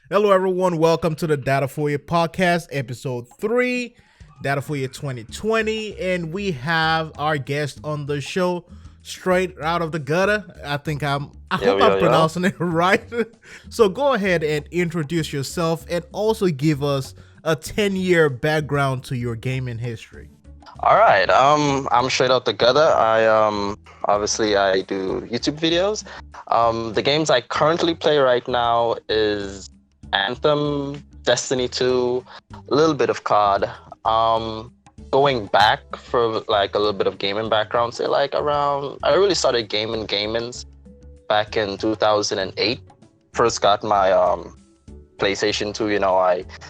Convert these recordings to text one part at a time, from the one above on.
Hello, everyone. Welcome to the DADEFUYE podcast, episode 3, DADEFUYE 2020. And we have our guest on the show straight out of the gutter. I hope I'm pronouncing it right. So go ahead and introduce yourself and also give us a 10-year background to your gaming history. All right. I'm straight out the gutter. Obviously I do YouTube videos. The games I currently play right now is Anthem, Destiny 2, a little bit of COD. Going back for like a little bit of gaming background, say like around, I really started gaming back in 2008. First got my PlayStation 2.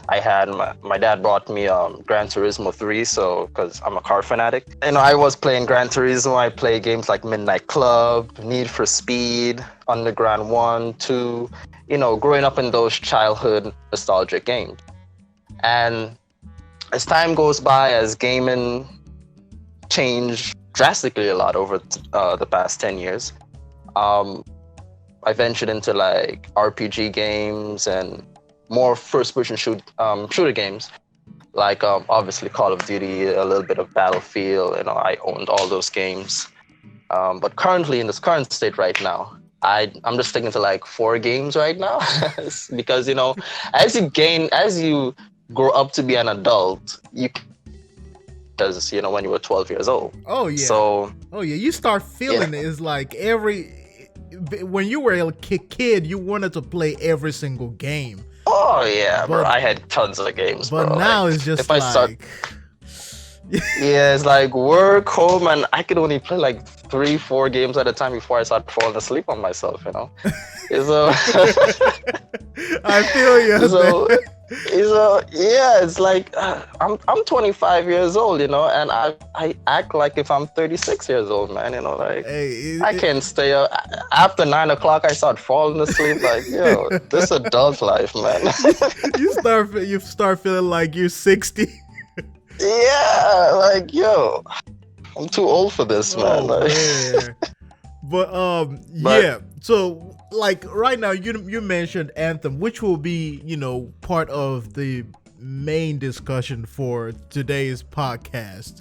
I had my dad brought me Gran Turismo 3, so because I'm a car fanatic. I was playing Gran Turismo. I play games like Midnight Club, Need for Speed, Underground 1, 2, growing up in those childhood nostalgic games. And as time goes by, as gaming changed drastically a lot over the past 10 years, I ventured into like RPG games and more first-person shooter games, like obviously Call of Duty, a little bit of Battlefield. I owned all those games. But currently, in this current state right now, I'm just sticking to like 4 games right now, because as you grow up to be an adult, because when you were 12 years old. Oh yeah. You start feeling it. It's like when you were a kid, you wanted to play every single game. Oh yeah, bro. I had tons of games, but bro. Now it's just yeah, it's like work, home, and I could only play like 3-4 games at a time before I start falling asleep on myself. So I feel you. Yeah, it's like I'm 25 years old, and I act like if I'm 36 years old, man. I can't stay up after 9 o'clock. I start falling asleep. Like, this adult life, man. you start feeling like you're 60. Yeah, like I'm too old for this, man. Man. But yeah. So like right now, you mentioned Anthem, which will be part of the main discussion for today's podcast.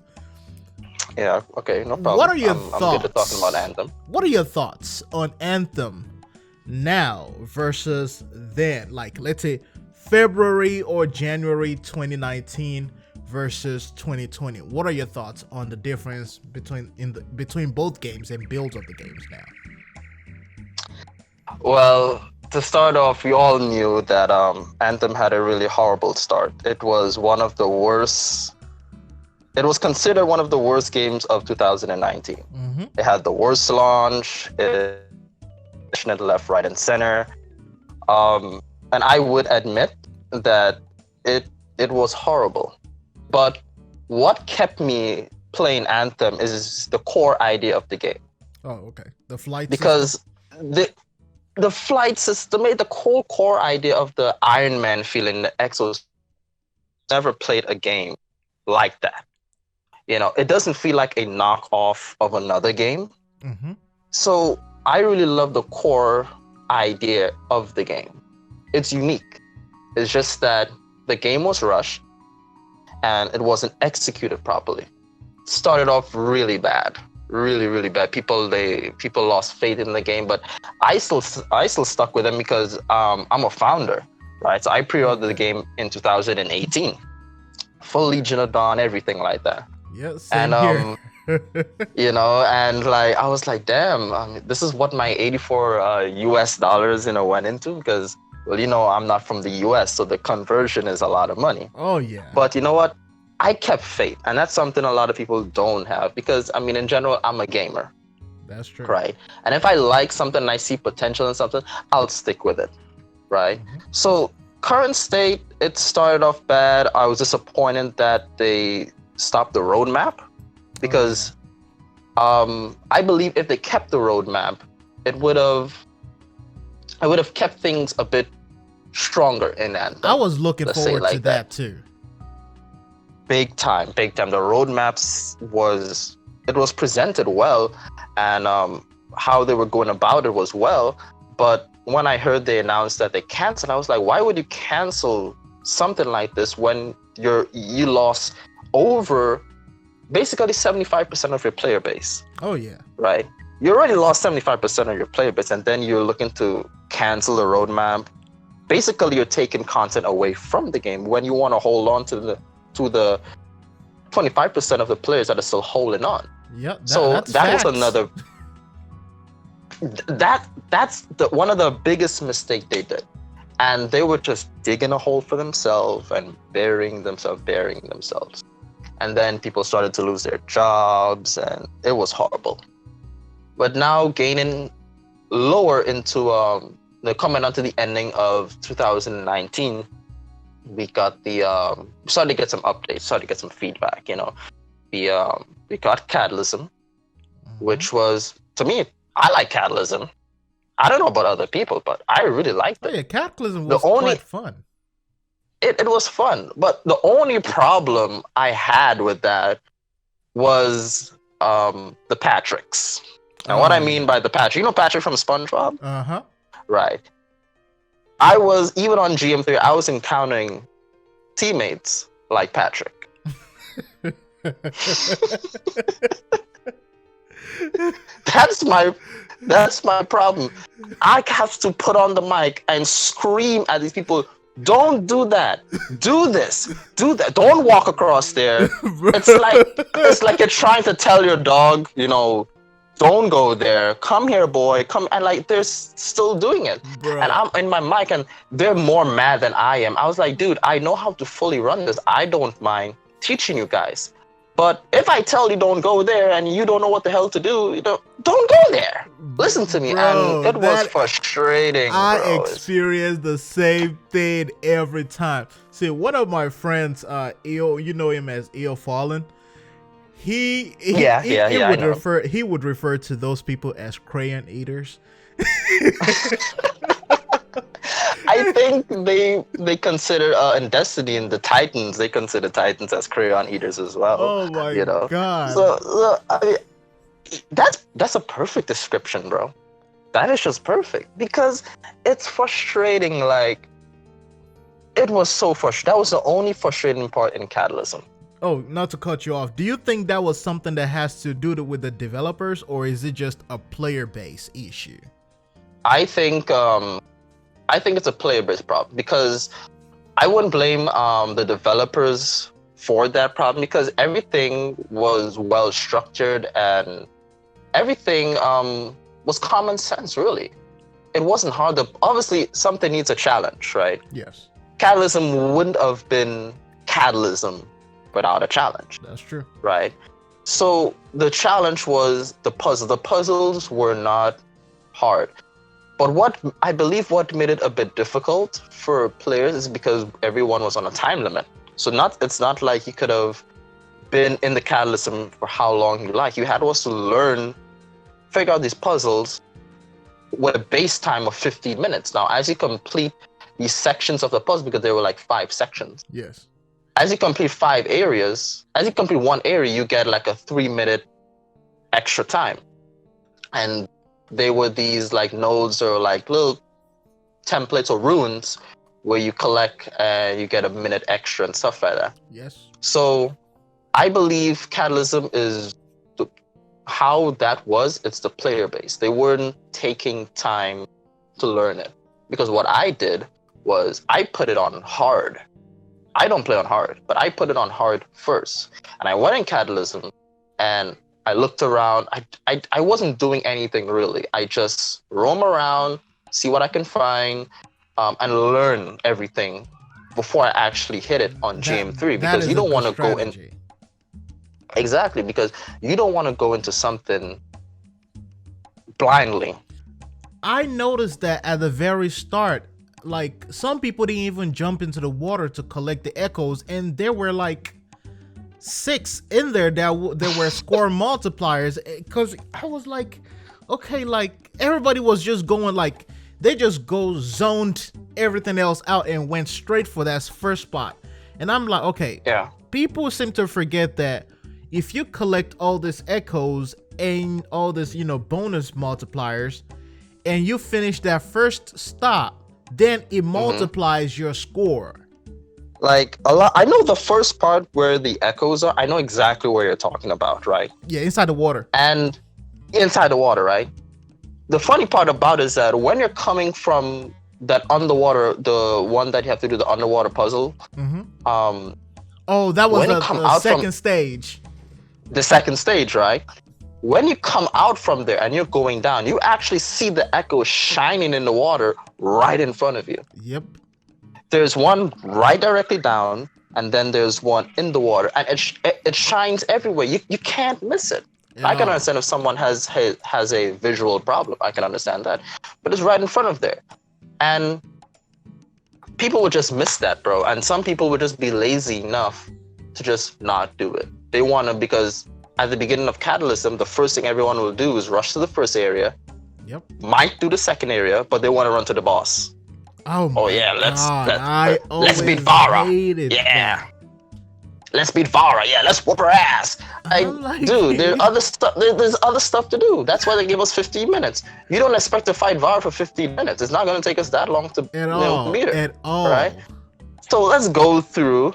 Yeah. Okay. No problem. What are your thoughts? I'm good at talking about Anthem. What are your thoughts on Anthem now versus then? Like, let's say February or January 2019 versus 2020. What are your thoughts on the difference between both games and builds of the games now? Well, to start off, we all knew that Anthem had a really horrible start. It was one of the worst. It was considered one of the worst games of 2019. Mm-hmm. It had the worst launch. It left, right, and center. And I would admit that it was horrible. But what kept me playing Anthem is the core idea of the game. Oh, okay. The flight because system? The flight system, the whole core idea of the Iron Man feeling, the Exos, never played a game like that. It doesn't feel like a knockoff of another game. Mm-hmm. So I really love the core idea of the game. It's unique. It's just that the game was rushed and it wasn't executed properly. It started off really bad. Really, really bad. People lost faith in the game, but I still stuck with them because I'm a founder, right? So I pre-ordered the game in 2018, full Legion of Dawn, everything like that. Yeah, same here. And like I was like, damn, this is what my 84 US dollars went into, because I'm not from the US, so the conversion is a lot of money. Oh yeah. But you know what? I kept faith, and that's something a lot of people don't have, because in general, I'm a gamer. That's true. Right. And if I like something and I see potential in something, I'll stick with it. Right. Mm-hmm. So current state, it started off bad. I was disappointed that they stopped the roadmap, because I believe if they kept the roadmap, it would have kept things a bit stronger in Anthem. I was looking forward to that too. Big time. The roadmaps was presented well, and how they were going about it was well, but when I heard they announced that they canceled, I was like, why would you cancel something like this when you lost over basically 75% of your player base? Oh yeah. Right. You already lost 75% of your player base, and then you're looking to cancel the roadmap. Basically, you're taking content away from the game when you want to hold on to the 25% of the players that are still holding on. Yep. That was another. That's one of the biggest mistake they did, and they were just digging a hole for themselves and burying themselves, and then people started to lose their jobs, and it was horrible. But now gaining lower into coming onto the ending of 2019, we got started to get some updates, started to get some feedback. We got Catalysm, which was, to me, I like Catalysm. I don't know about other people, but I really liked it. Oh yeah, Cataclysm was quite fun. It was fun, but the only problem I had with that was the Patricks. And what I mean by the Patrick, Patrick from SpongeBob? Uh-huh. Right. I was, even on GM3, I was encountering teammates like Patrick. That's my problem. I have to put on the mic and scream at these people, don't do that. Do this. Do that. Don't walk across there. It's like you're trying to tell your dog, don't go there. Come here, boy. Come. And they're still doing it. Bro. And I'm in my mic and they're more mad than I am. I was like, dude, I know how to fully run this. I don't mind teaching you guys. But if I tell you don't go there and you don't know what the hell to do, don't go there. Listen to me. Bro, and it was frustrating. I experience the same thing every time. See, one of my friends, Eel, you know him as Eel Fallen. He would refer to those people as crayon eaters. I think they consider in Destiny and the Titans, they consider Titans as crayon eaters as well. Oh my god! So I mean, that's a perfect description, bro. That is just perfect because it's frustrating. It was so frustrating. That was the only frustrating part in Catalysm. Oh, not to cut you off. Do you think that was something that has to do with the developers, or is it just a player base issue? I think it's a player-based problem because I wouldn't blame the developers for that problem because everything was well structured and everything was common sense, really. It wasn't hard obviously something needs a challenge, right? Yes. Catalysm wouldn't have been Catalysm without a challenge. That's true. Right? So the challenge was the puzzle. The puzzles were not hard. But what made it a bit difficult for players is because everyone was on a time limit. So it's not like you could have been in the Catalysm for how long you like. You had to also figure out these puzzles with a base time of 15 minutes. Now, as you complete these sections of the puzzle, because there were 5 sections. Yes. As you complete 5 areas, as you complete one area, you get a 3-minute extra time. And they were these nodes or little templates or runes where you collect and you get a minute extra and stuff like that. Yes. So I believe Catalysm is how that was. It's the player base. They weren't taking time to learn it. Because what I did was I put it on hard. I don't play on hard, but I put it on hard first. And I went in Catalysm and I looked around. I wasn't doing anything really. I just roam around, see what I can find, and learn everything before I actually hit it on GM3 because you don't want to go in. Exactly, because you don't want to go into something blindly. I noticed that at the very start, some people didn't even jump into the water to collect the echoes, and there were 6 in there that were score multipliers. Because I was okay, everybody was just going they just zoned everything else out and went straight for that first spot. And I'm like, okay, yeah. People seem to forget that if you collect all these echoes and all this, bonus multipliers, and you finish that first stop, then it multiplies your score. Like a lot. I know the first part where the echoes are. I know exactly where you're talking about, right? Yeah, inside the water. And inside the water, right? The funny part about it is that when you're coming from that underwater, the one that you have to do the underwater puzzle. Oh, that was when you the come out second from stage. the second stage, right? When you come out from there and you're going down, you actually see the echo shining in the water right in front of you. Yep. There's one right directly down, and then there's one in the water, and it shines everywhere. You can't miss it. Yeah. I can understand if someone has a visual problem. I can understand that, but it's right in front of there, and people would just miss that, bro. And some people would just be lazy enough to just not do it. They want to, because at the beginning of Catalysm, the first thing everyone will do is rush to the first area. Yep. Might do the second area, but they want to run to the boss. Oh yeah, let's beat Vara. Vara. Yeah. Let's beat Vara. Yeah, let's whoop her ass. Dude, there's other stuff. There's other stuff to do. That's why they give us 15 minutes. You don't expect to fight Vara for 15 minutes. It's not going to take us that long to meet her. At all. Right? So let's go through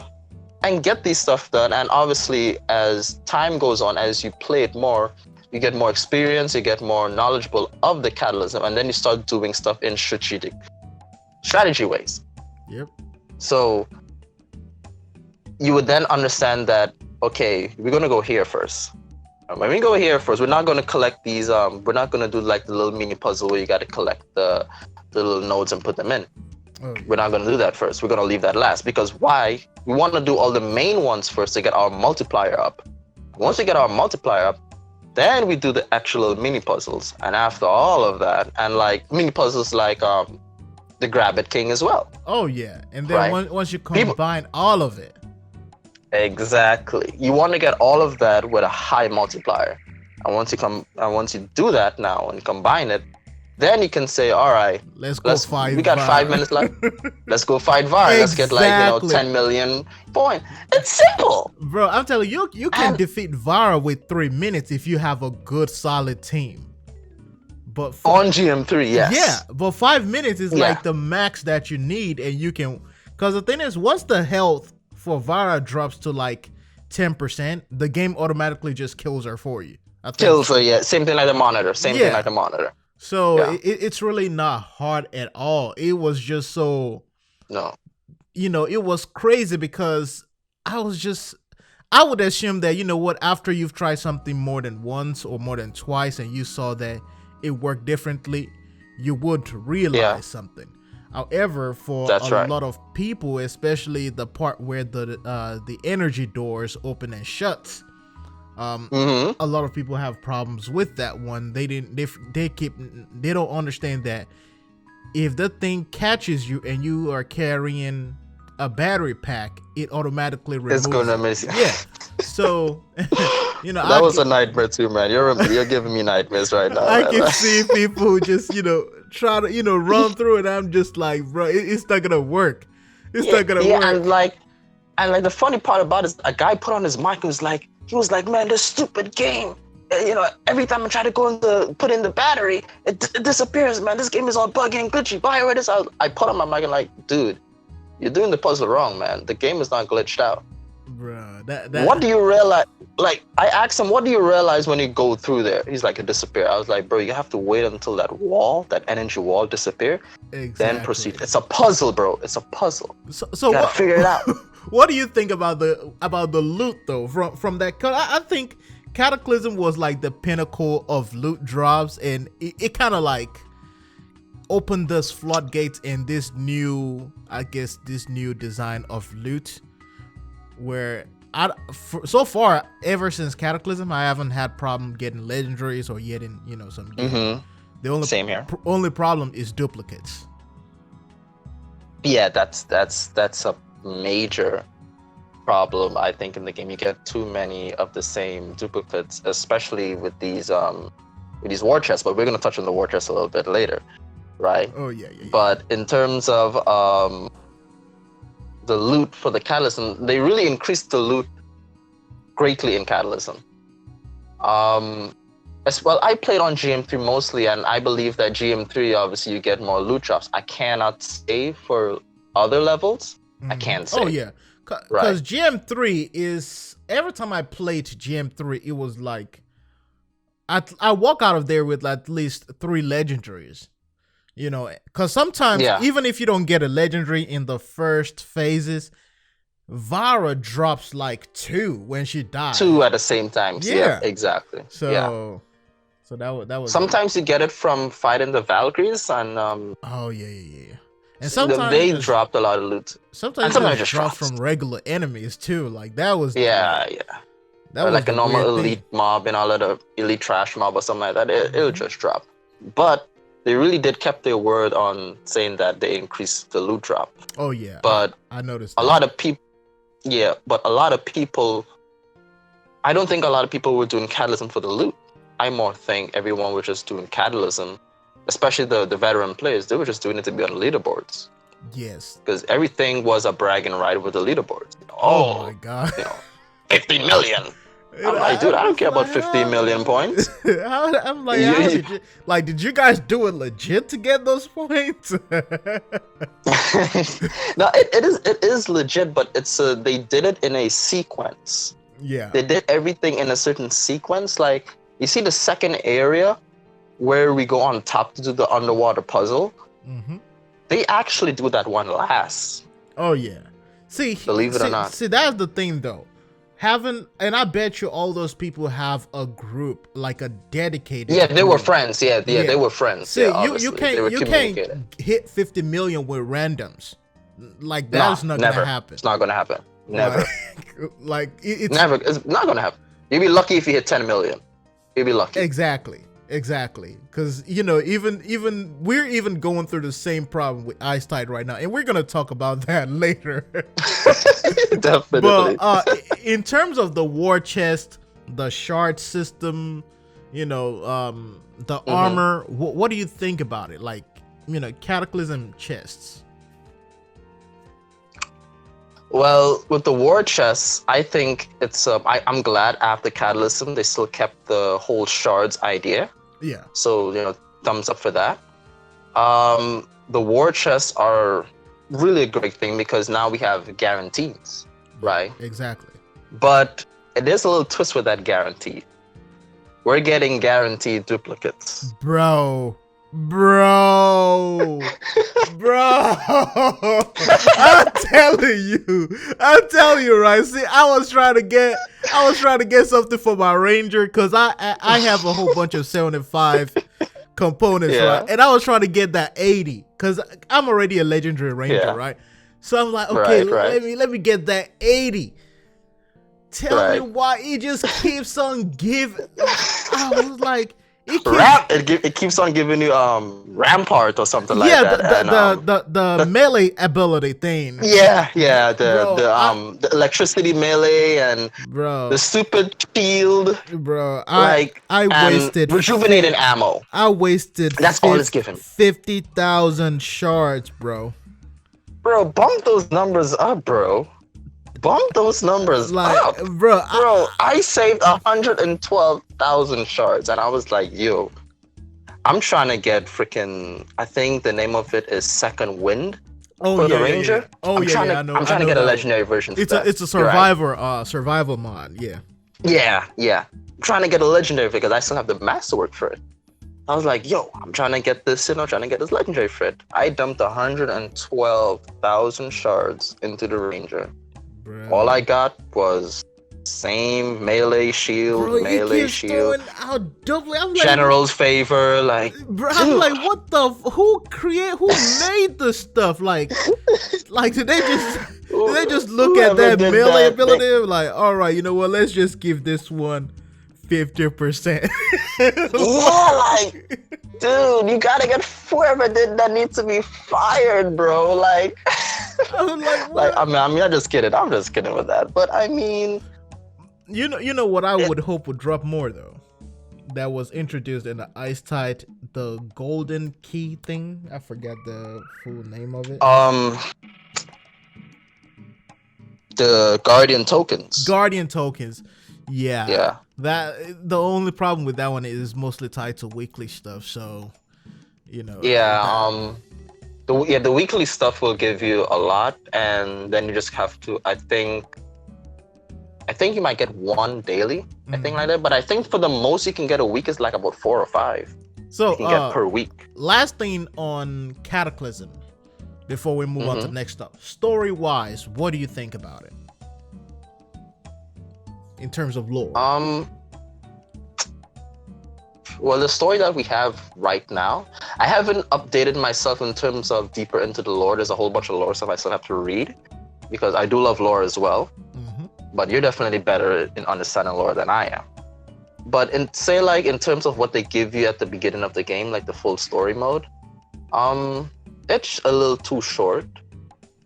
and get these stuff done. And obviously, as time goes on, as you play it more, you get more experience, you get more knowledgeable of the Catalysm, and then you start doing stuff in strategy ways. Yep. So you would then understand that, okay, we're going to go here first. When we go here first, we're not going to collect these, we're not going to do like the little mini puzzle where you got to collect the little nodes and put them in. We're not going to do that first. We're going to leave that last, because why? We want to do all the main ones first to get our multiplier up. Once we get our multiplier up, then we do the actual mini puzzles. And after all of that, and like mini puzzles like the Grab It King as well. Oh yeah, and then once you combine all of it. Exactly. You want to get all of that with a high multiplier. And once you do that now and combine it, then you can say, all right, let's fight. We got 5 minutes left. Let's go fight Var. Let's get 10 million points. It's simple. Bro, I'm telling you, you can defeat Vara with 3 minutes if you have a good solid team. But on GM3, yes. Yeah, but 5 minutes is like the max that you need, and you can, because the thing is, once the health for Vara drops to like 10%, the game automatically just kills her for you. Kills her, yeah. Same thing like the monitor. Thing like the monitor. So it's really not hard at all. It was just so, it was crazy, because I would assume that, after you've tried something more than once or more than twice and you saw that it worked differently, you would realize something. However, for lot of people, especially the part where the energy doors open and shuts, a lot of people have problems with that one. They don't understand that if the thing catches you and you are carrying a battery pack, it automatically removes. It's gonna miss you. Yeah. So, that was a nightmare too, man. You're giving me nightmares right now. I can see people who just try to run through it. I'm just like, bro, it's not gonna work. It's not gonna work. And like the funny part about it is, a guy put on his mic and he was like, man, this stupid game. Every time I try to put in the battery, it disappears, man. This game is all buggy and glitchy. Why are this? I put on my mic and like, dude, you're doing the puzzle wrong, man. The game is not glitched out. Bro, what do you realize? Like, I asked him, what do you realize when you go through there? He's like, it disappeared. I was like, bro, you have to wait until that energy wall disappear, then proceed. It's a puzzle, bro. It's a puzzle. So you gotta figure it out. What do you think about the loot though? From that, I think Cataclysm was like the pinnacle of loot drops, and it kind of like opened this floodgates in this new design of loot, where so far, ever since Cataclysm, I haven't had problem getting legendaries or getting some gear. The Same here. Only problem is duplicates. Yeah, that's a major problem, I think, in the game. You get too many of the same duplicates, especially with these war chests, but we're going to touch on the war chests a little bit later, right? Oh yeah. But in terms of the loot for the Catalysm, they really increased the loot greatly in Catalysm. as well, I played on GM3 mostly, and I believe that GM3 obviously you get more loot drops. I cannot say for other levels. I can't say. Oh yeah, because GM3 is every time I played GM3, it was like I walk out of there with at least 3 legendaries. You know, because sometimes even if you don't get a legendary in the first phases, Vara drops like 2 when she dies. 2 at the same time. Yeah, exactly. So that was. Sometimes you get it from fighting the Valkyries, and oh yeah. And sometimes they dropped a lot of loot. Sometimes it just drops from regular enemies too. Like that was that was like a normal elite mob and all of the elite trash mob or something like that. It'll just drop. But they really did kept their word on saying that they increased the loot drop. Oh yeah. But I noticed a lot of people. Yeah, but a lot of people. I don't think a lot of people were doing Catalysm for the loot. I more think everyone was just doing Catalysm, especially the veteran players. They were just doing it to be on the leaderboards. Yes. Because everything was a bragging right with the leaderboards. Oh my god. 50 million. I'm like, dude, I don't care about 50 million points. I'm like, did you guys do it legit to get those points? No, it is legit, but it's they did it in a sequence. Yeah. They did everything in a certain sequence. Like, you see the second area where we go on top to do the underwater puzzle? Mm-hmm. They actually do that one last. Oh yeah. Believe it or not. See, that's the thing though. And I bet you all those people have a group, like a dedicated. Yeah, they group. were friends. Yeah, they were friends. See, yeah, you can't hit 50 million with randoms. Like that's not gonna happen. It's not gonna happen. Never. It's never. It's not gonna happen. You'd be lucky if you hit 10 million. You'd be lucky. Exactly. Because even we're even going through the same problem with Icetide right now, and we're gonna talk about that later. Definitely. But in terms of the war chest, the shard system, the armor, what do you think about it? Like, Cataclysm chests. Well, with the war chests, I think it's I'm glad after Catalysm they still kept the whole shards idea. Yeah. So, thumbs up for that. The war chests are really a great thing because now we have guarantees, right? Exactly. But there's a little twist with that guarantee. We're getting guaranteed duplicates. Bro. I'm telling you, right? See, I was trying to get something for my Ranger because I have a whole bunch of 75 components, right? And I was trying to get that 80 because I'm already a legendary Ranger, right? So I'm like, okay, let me get that 80. Tell me why it just keeps on giving. I was like, it keeps on giving you Rampart or something like that. The melee ability thing. The electricity melee and the stupid shield. Bro, I wasted rejuvenated ammo. I wasted all it's given. 50,000 shards, bro. Bro, bump those numbers up, bro. Bump those numbers up. Bro, I saved 112,000 shards and I was like, yo, I'm trying to get freaking, I think the name of it is Second Wind for the Ranger. I'm trying to get a legendary version. It's a survival mod, Yeah. I'm trying to get a legendary because I still have the masterwork for it. I was like, yo, I'm trying to get this, trying to get this legendary for it. I dumped 112,000 shards into the Ranger. Bro. All I got was same melee shield, General's favor, like. Bro, I'm like, what the? Who made this stuff? Like, did they just look at that melee ability? Like, all right, you know what? Let's just give this one 50%. Like, dude, you gotta get whoever did that needs to be fired, bro. Like. I'm like, I'm just kidding. I'm just kidding with that. But I mean, you know what I would hope would drop more though. That was introduced in the Icetide, the golden key thing. I forgot the full name of it. The Guardian tokens. Guardian tokens. Yeah. That the only problem with that one is mostly tied to weekly stuff. So, Yeah, that- the weekly stuff will give you a lot, and then you just have to. I think you might get one daily. I think like that, but I think for the most you can get a week is like about 4 or 5. So you can get per week. Last thing on Cataclysm, before we move on to the next stuff. Story wise, what do you think about it? In terms of lore. Well, the story that we have right now, I haven't updated myself in terms of deeper into the lore. There's a whole bunch of lore stuff I still have to read because I do love lore as well. But you're definitely better in understanding lore than I am. But in terms of what they give you at the beginning of the game, like the full story mode, it's a little too short.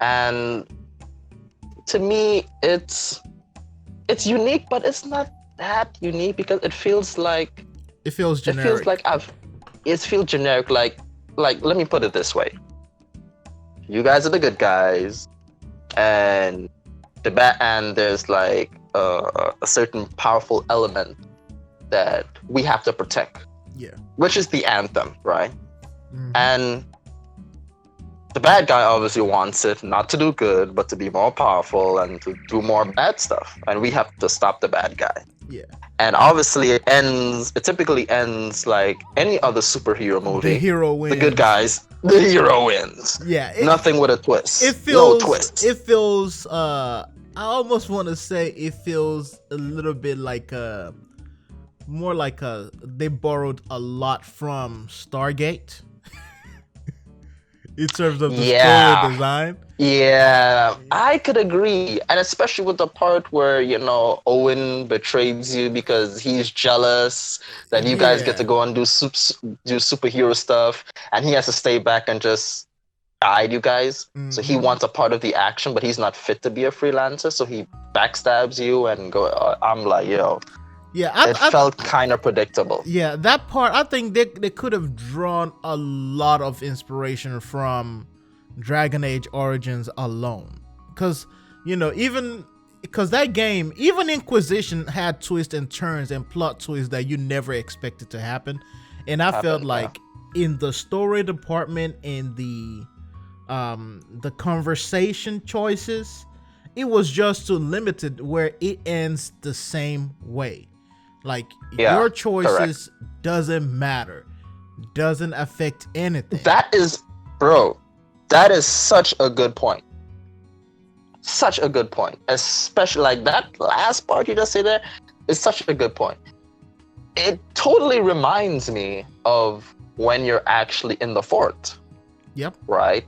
And to me, it's unique, but it's not that unique because it feels generic. It feels generic. Like let me put it this way: you guys are the good guys, and there's like a certain powerful element that we have to protect. Yeah. Which is the anthem, right? And the bad guy obviously wants it not to do good, but to be more powerful and to do more bad stuff. And we have to stop the bad guy. Yeah. And obviously it typically ends like any other superhero movie. The hero wins. The good guys, the hero wins. Yeah. Nothing with a twist. No twist. It feels, I almost want to say it feels a little bit like more like they borrowed a lot from Stargate. In terms of the story design. Yeah, I could agree. And especially with the part where, Owen betrays you because he's jealous that you guys get to go and do superhero stuff. And he has to stay back and just guide you guys. So he wants a part of the action, but he's not fit to be a freelancer. So he backstabs you and I'm like, yeah, it felt kind of predictable. Yeah, that part, I think they could have drawn a lot of inspiration from Dragon Age Origins alone. Because, because that game, even Inquisition had twists and turns and plot twists that you never expected to happen. And I felt like in the story department, in the conversation choices, it was just too limited where it ends the same way. Like your choices doesn't matter, doesn't affect anything. That is such a good point. Such a good point. Especially like that last part you just say there is such a good point. It totally reminds me of when you're actually in the fort. Yep. Right?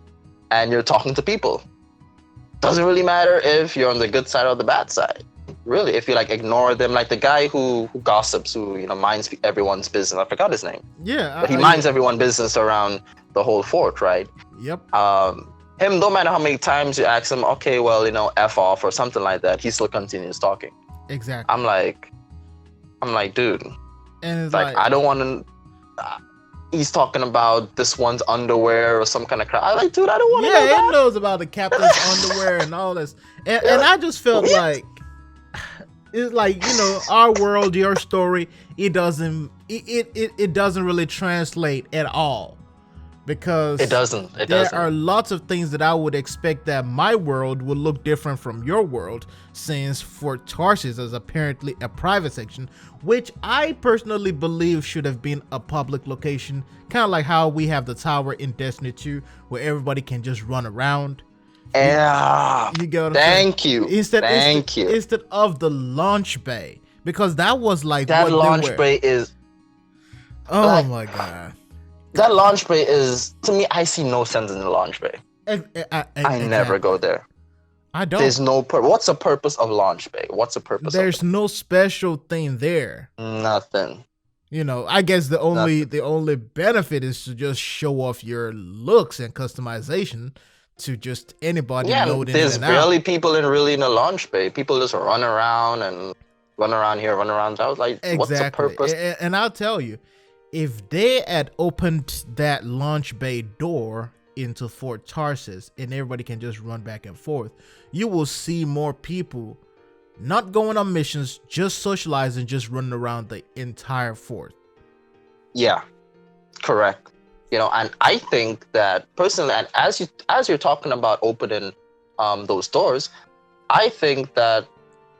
And you're talking to people. Doesn't really matter if you're on the good side or the bad side. Really, if you ignore them, like the guy who gossips, who minds everyone's business. I forgot his name. Yeah, but he minds everyone's business around the whole fort, right? Yep. Him, no matter how many times you ask him, okay, well, F off or something like that, he still continues talking. Exactly. I'm like, dude. And it's like I don't want to. He's talking about this one's underwear or some kind of crap. I'm like, dude, I don't want to know that. Yeah, he knows about the captain's underwear and all this. And I just felt like it's like, our world, your story, it doesn't really translate at all. Because it doesn't. There are lots of things that I would expect that my world would look different from your world, since Fort Tarsis is apparently a private section, which I personally believe should have been a public location, kind of like how we have the tower in Destiny 2, where everybody can just run around. Yeah. You get what I'm saying? Thank you. Instead of the launch bay, because that was like that launch bay is. Oh my god. That launch bay is, to me, I see no sense in the launch bay. I never go there. I don't. There's no what's the purpose of launch bay? What's the purpose? There's no special thing there. Nothing. I guess the only benefit is to just show off your looks and customization to just anybody loading in and out. There's barely people in the launch bay. People just run around here, run around. I was like, exactly. What's the purpose? And I'll tell you, if they had opened that launch bay door into Fort Tarsis and everybody can just run back and forth, you will see more people not going on missions, just socializing, just running around the entire fort. Yeah, correct. And I think that personally, and as you're talking about opening those doors, I think that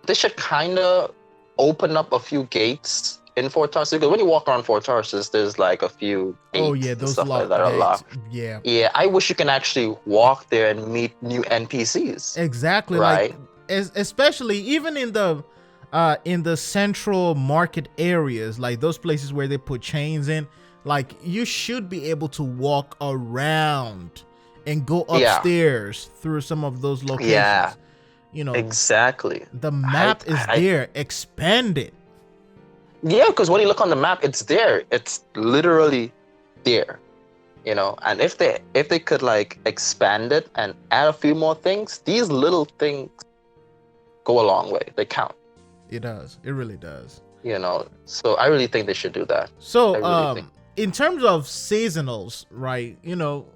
they should kind of open up a few gates in Fort Tarsus, because when you walk around Fort Tarsus, there's like a few gates and those stuff like locked that are gates. locked. Yeah, I wish you can actually walk there and meet new NPCs. Exactly, right? Like especially even in the central market areas, like those places where they put chains in, like you should be able to walk around and go upstairs through some of those locations. Yeah, exactly. The map is there, expand it. Yeah, because when you look on the map, it's there. It's literally there. And if they could like expand it and add a few more things, these little things go a long way. They count. It does. It really does. So I really think they should do that. So in terms of seasonals, right?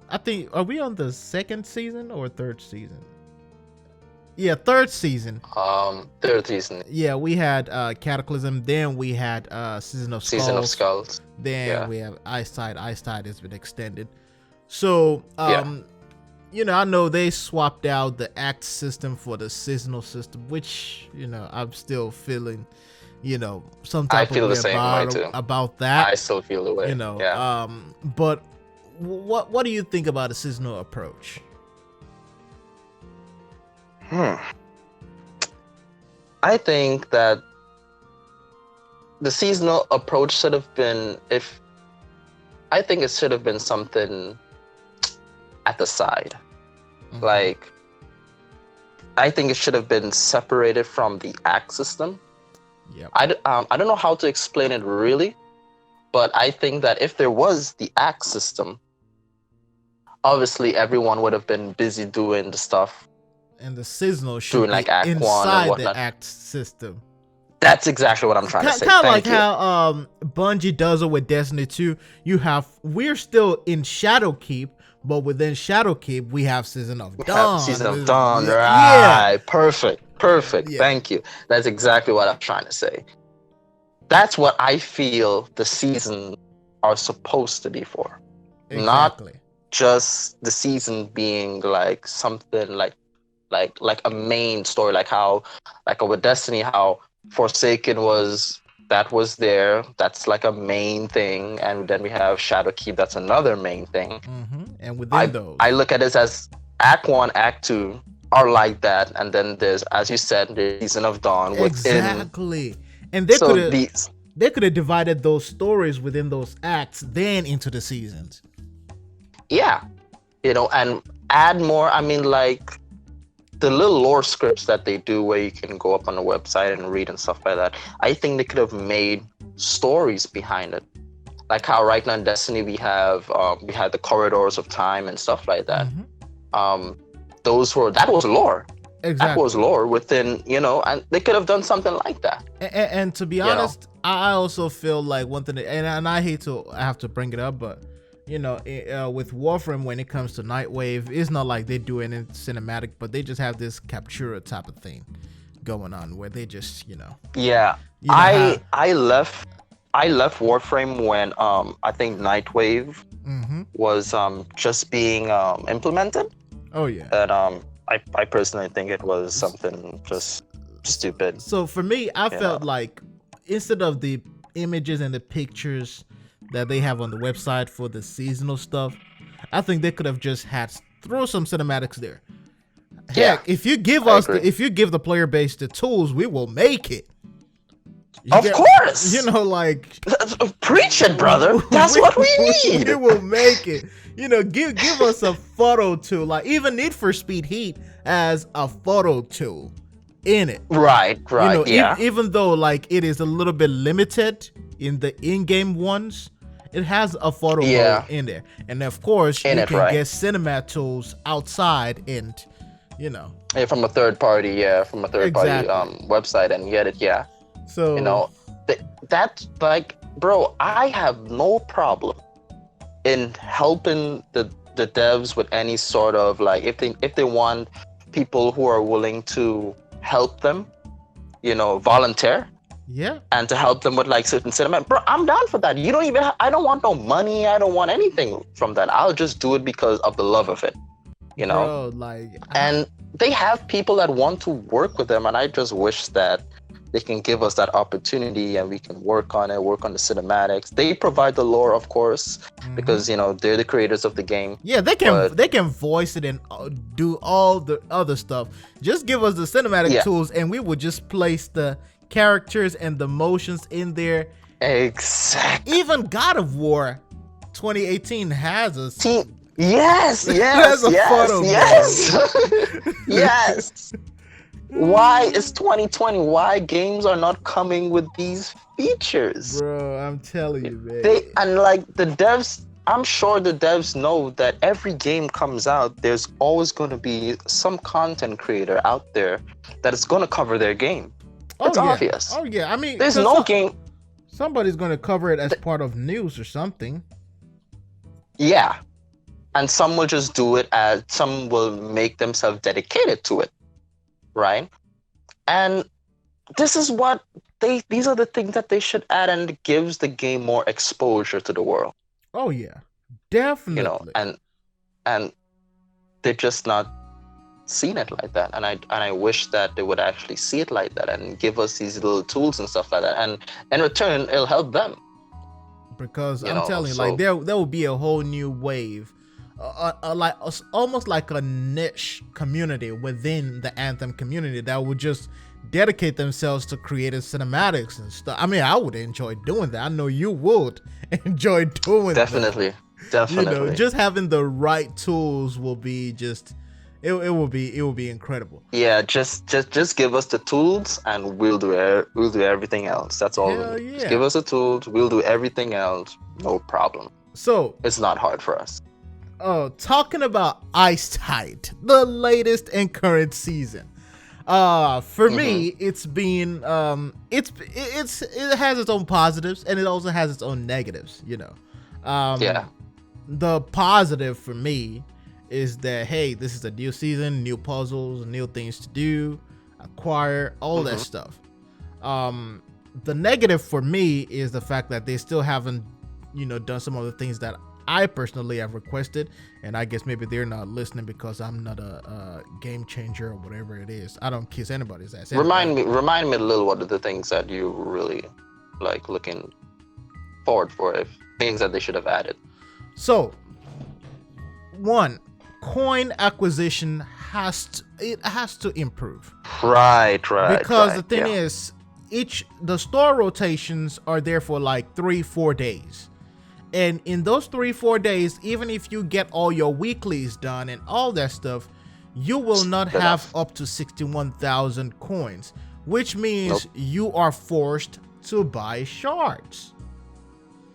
I think, are we on the second season or third season? Yeah, third season. Third season. Yeah, we had Cataclysm. Then we had Season of Skulls. Then we have Icetide. Icetide has been extended. So I know they swapped out the act system for the seasonal system, which I'm still feeling some type of way about that. I still feel the way. But what do you think about a seasonal approach? I think that the seasonal approach should have been, I think it should have been something at the side. Mm-hmm. Like, I think it should have been separated from the act system. Yeah. I don't know how to explain it really, but I think that if there was the act system, obviously everyone would have been busy doing the stuff. And the seasonal should be like Act inside the act system. That's exactly what I'm trying to say. Kind of like how Bungie does it with Destiny 2. We're still in Shadowkeep, but within Shadowkeep we have Season of Dawn. Season of Dawn, right? Yeah. Perfect. Yeah. Thank you. That's exactly what I'm trying to say. That's what I feel the seasons are supposed to be for. Exactly. Not just the season being like something like a main story, like with Destiny, how Forsaken was there, that's like a main thing, and then we have Shadowkeep, that's another main thing. Mm-hmm. And within those, I look at it as Act 1, Act 2 are like that, and then there's, as you said, the Season of Dawn within. Exactly. And they could have divided those stories within those acts then into the seasons. Yeah, and add more. I mean, like the little lore scripts that they do where you can go up on the website and read and stuff like that. I think they could have made stories behind it. Like how right now in Destiny we had the corridors of time and stuff like that. Mm-hmm. That was lore. Exactly. That was lore within, and they could have done something like that. And to be honest, I also feel like one thing, and I hate to have to bring it up, but with Warframe, when it comes to Nightwave, it's not like they do it in cinematic, but they just have this Captura type of thing going on where they just, Yeah, I left Warframe when I think Nightwave was just being implemented. Oh yeah. And I personally think it was something just stupid. So for me, I felt like instead of the images and the pictures that they have on the website for the seasonal stuff, I think they could have just throw some cinematics there. Heck, if you give the player base the tools, we will make it. Of course. Preach it, brother. That's what we need. We will make it. Give us a photo tool. Like even Need for Speed Heat as a photo tool in it. Right. Yeah. Even though like it is a little bit limited in the in-game ones, it has a photo mode in there. And of course, you can get cinema tools outside and, from a third party, website and get it, yeah. So, that's like, bro, I have no problem in helping the devs with any sort of like, if they want people who are willing to help them volunteer Yeah. and to help them with like certain cinema. Bro, I'm down for that. You don't even I don't want no money. I don't want anything from that. I'll just do it because of the love of it, Bro, like, And they have people that want to work with them, and I just wish that they can give us that opportunity and we can work on it, work on the cinematics. They provide the lore, of course, because they're the creators of the game. yeah, they can voice it and do all the other stuff. Just give us the cinematic tools, and we would just place the characters and the motions in there. Exactly. Even God of War 2018 has a yes, photo, yes. Why is 2020? Why games are not coming with these features? Bro, I'm telling you, man. The devs, I'm sure the devs know that every game comes out, there's always going to be some content creator out there that is going to cover their game. It's obvious. Oh yeah, I mean, there's no game. Somebody's going to cover it as part of news or something. Yeah, and some will just do it as some will make themselves dedicated to it. Right, and this is what these are the things that they should add, and it gives the game more exposure to the world. Oh yeah, definitely. And they're just not seeing it like that, and I wish that they would actually see it like that and give us these little tools and stuff like that, and in return it'll help them. Because I'm telling you, like there will be a whole new wave. Almost like a niche community within the Anthem community that would just dedicate themselves to creative cinematics and stuff. I mean, I would enjoy doing that. I know you would enjoy doing that. Definitely. Just having the right tools will be just it will be incredible. Yeah, just give us the tools and we'll do everything else. That's all. Yeah. Just give us the tools, we'll do everything else. No problem. So it's not hard for us. Oh, talking about Icetide, the latest and current season. For me, it's been it has its own positives and it also has its own negatives. The positive for me is that, hey, this is a new season, new puzzles, new things to do, acquire, all that stuff. The negative for me is the fact that they still haven't done some of the things that I personally have requested, and I guess maybe they're not listening because I'm not a game changer or whatever it is. I don't kiss anybody's ass. Remind me a little, what are the things that you really like looking forward for, if things that they should have added? So, one, coin acquisition has to improve. Right. Because the thing is, the store rotations are there for like 3-4 days. And in those 3-4 days, even if you get all your weeklies done and all that stuff, you will not have up to 61,000 coins, which means you are forced to buy shards.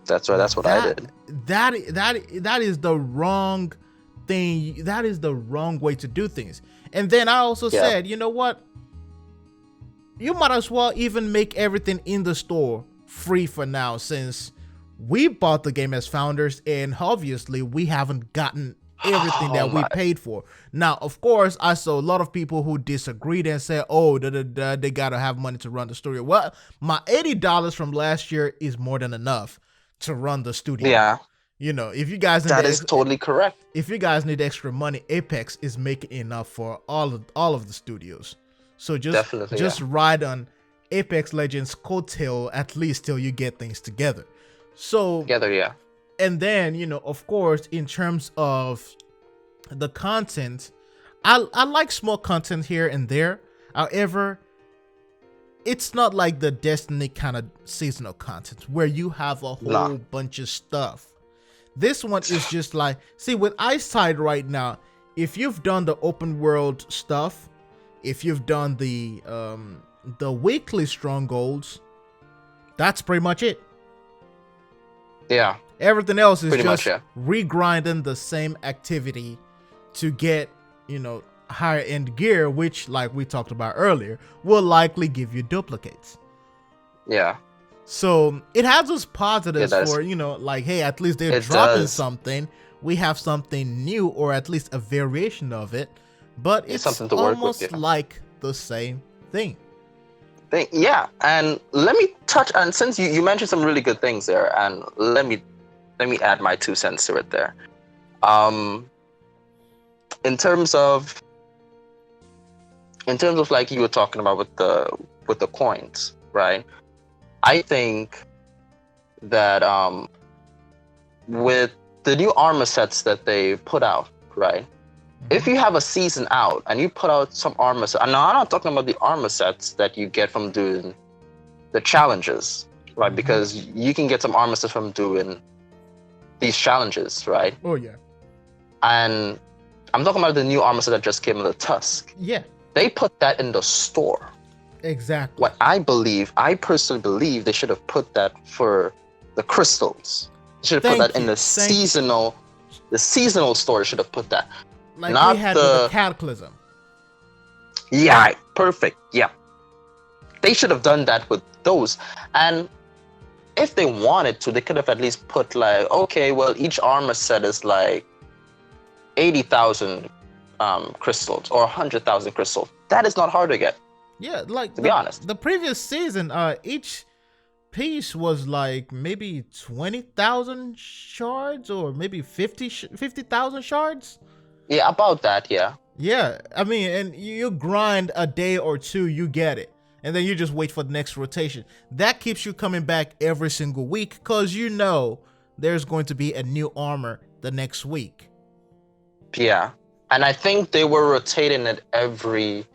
That's right. That's what I did. That is the wrong thing. That is the wrong way to do things. And then I also said, you know what? You might as well even make everything in the store free for now, since we bought the game as founders and obviously we haven't gotten everything that we paid for. Now, of course, I saw a lot of people who disagreed and said, oh, they gotta have money to run the studio. Well, my $80 from last year is more than enough to run the studio. Yeah. If you guys that is totally correct. If you guys need extra money, Apex is making enough for all of the studios. So just ride on Apex Legends coattail at least till you get things together. And then, of course, in terms of the content, I like small content here and there. However, it's not like the Destiny kind of seasonal content where you have a whole bunch of stuff. This one is just like, see, with Icetide right now, if you've done the open world stuff, if you've done the weekly strongholds, that's pretty much it. Yeah. Everything else is just regrinding the same activity to get, higher end gear, which, like we talked about earlier, will likely give you duplicates. Yeah. So it has its positives for, like, hey, at least they're dropping something. We have something new, or at least a variation of it. But it's something to almost work with, like the same thing. thing. Yeah, and let me touch. And since you mentioned some really good things there, and let me add my 2 cents to it there. In terms of like you were talking about with the coins, right? I think that with the new armor sets that they put out, right? If you have a season out and you put out some armor sets, and now I'm not talking about the armor sets that you get from doing the challenges, right? Because you can get some armor sets from doing these challenges, right? Oh yeah. And I'm talking about the new armor set that just came in the Tusk. Yeah. They put that in the store. Exactly. What I personally believe they should have put that for the crystals. They should have put that in the seasonal. The seasonal store should have put that. Like not we had the Cataclysm. Yeah, perfect. Yeah. They should have done that with those. And if they wanted to, they could have at least put like, okay, well, each armor set is like 80,000 crystals or 100,000 crystals. That is not hard to get. Yeah, like to be honest. The previous season, each piece was like maybe 20,000 shards or maybe 50,000 shards. Yeah, about that, yeah. Yeah, I mean, and you grind a day or two, you get it. And then you just wait for the next rotation. That keeps you coming back every single week because you know there's going to be a new armor the next week. Yeah, and I think they were rotating it every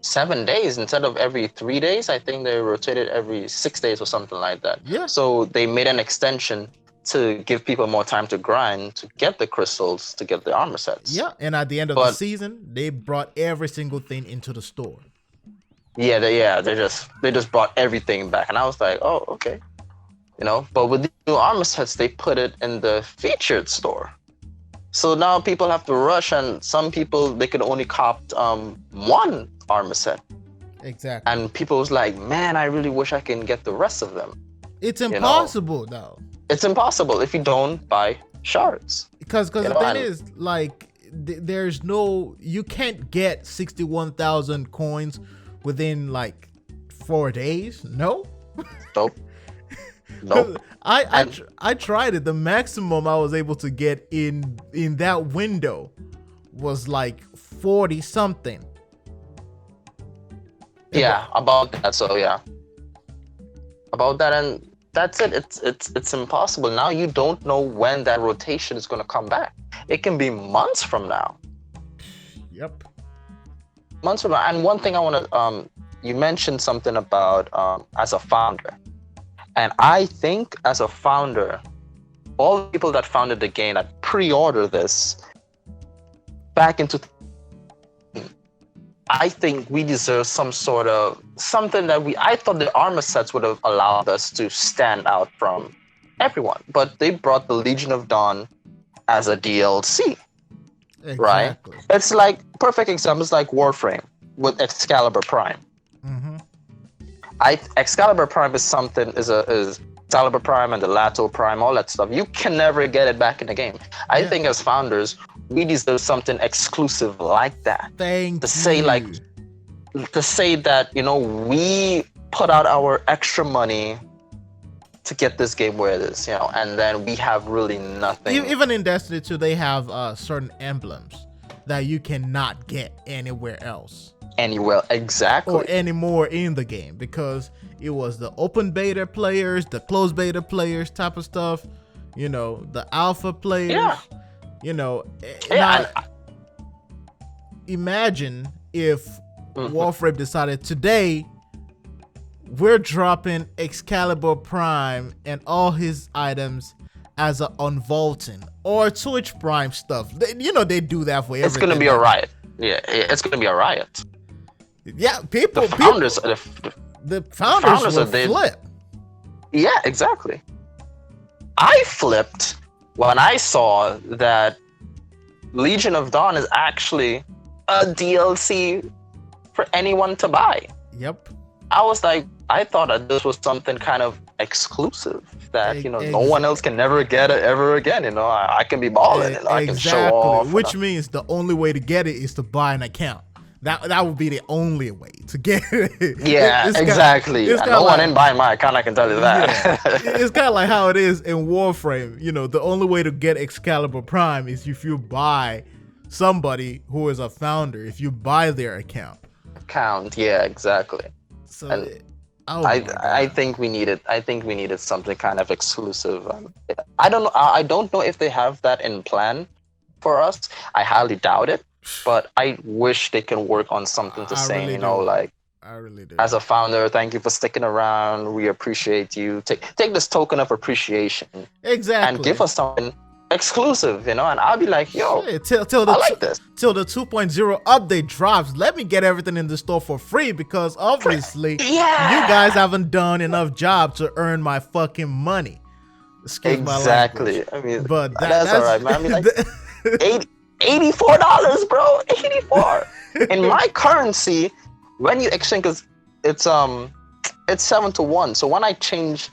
7 days instead of every 3 days. I think they rotated every 6 days or something like that. Yeah. So they made an extension to give people more time to grind, to get the crystals, to get the armor sets. Yeah, and at the end of the season, they brought every single thing into the store. Yeah, they just brought everything back, and I was like, oh, okay, you know. But with the new armor sets, they put it in the featured store, so now people have to rush, and some people they could only cop one armor set. Exactly. And people was like, man, I really wish I can get the rest of them. It's impossible, though. It's impossible if you don't buy shards. Because the thing is, like, there's no, you can't get 61,000 coins within like 4 days. No. Nope. Nope. I tried it. The maximum I was able to get in that window was like 40 something. Yeah, about that. So yeah, about that, and that's it. It's impossible. Now you don't know when that rotation is going to come back. It can be months from now. Yep. Months from now. And one thing I want to you mentioned something about as a founder, and I think as a founder, all the people that founded the game that pre-ordered this back into, I think we deserve some sort of something that I thought the armor sets would have allowed us to stand out from everyone, but they brought the Legion of Dawn as a DLC. Exactly. Right? It's like perfect examples like Warframe with Excalibur Prime. Mm-hmm. Excalibur Prime is Excalibur Prime and the Lato Prime, all that stuff. You can never get it back in the game. I think as founders, we deserve something exclusive like that. To say that, you know, we put out our extra money to get this game where it is, you know, and then we have really nothing. Even in Destiny 2, they have certain emblems that you cannot get anywhere else. Exactly. Or anymore in the game, because it was the open beta players, the closed beta players type of stuff, you know, the alpha players. Yeah. You know, yeah, imagine if Warframe decided today we're dropping Excalibur Prime and all his items as a unvaulting or Twitch Prime stuff. You know, they do that for everything. It's gonna be a riot. Yeah, it's gonna be a riot. Yeah, the founders will flip. Yeah, exactly. I flipped when I saw that Legion of Dawn is actually a DLC for anyone to buy. Yep. I was like, I thought that this was something kind of exclusive that, you know, no one else can never get it ever again. You know, I can be balling and I can show off. Which means the only way to get it is to buy an account. That would be the only way to get it. Yeah, exactly. And no one in buying my account, I can tell you that. Yeah, it's kind of like how it is in Warframe. You know, the only way to get Excalibur Prime is if you buy somebody who is a founder, if you buy their account. Yeah, exactly. So and I think we needed something kind of exclusive. I don't know if they have that in plan for us. I highly doubt it, but I wish they can work on something to say, really you know, like, I really do. As a founder, thank you for sticking around. We appreciate you. Take this token of appreciation, exactly, and give us something exclusive, you know. And I'll be like, yo, till I like this. Till the 2.0 update drops, let me get everything in the store for free, because obviously you guys haven't done enough job to earn my fucking money. Excuse my language. I mean, but that's all right, man. I mean, like, $84, bro. 84 in my currency. When you exchange, cause it's 7-to-1. So when I times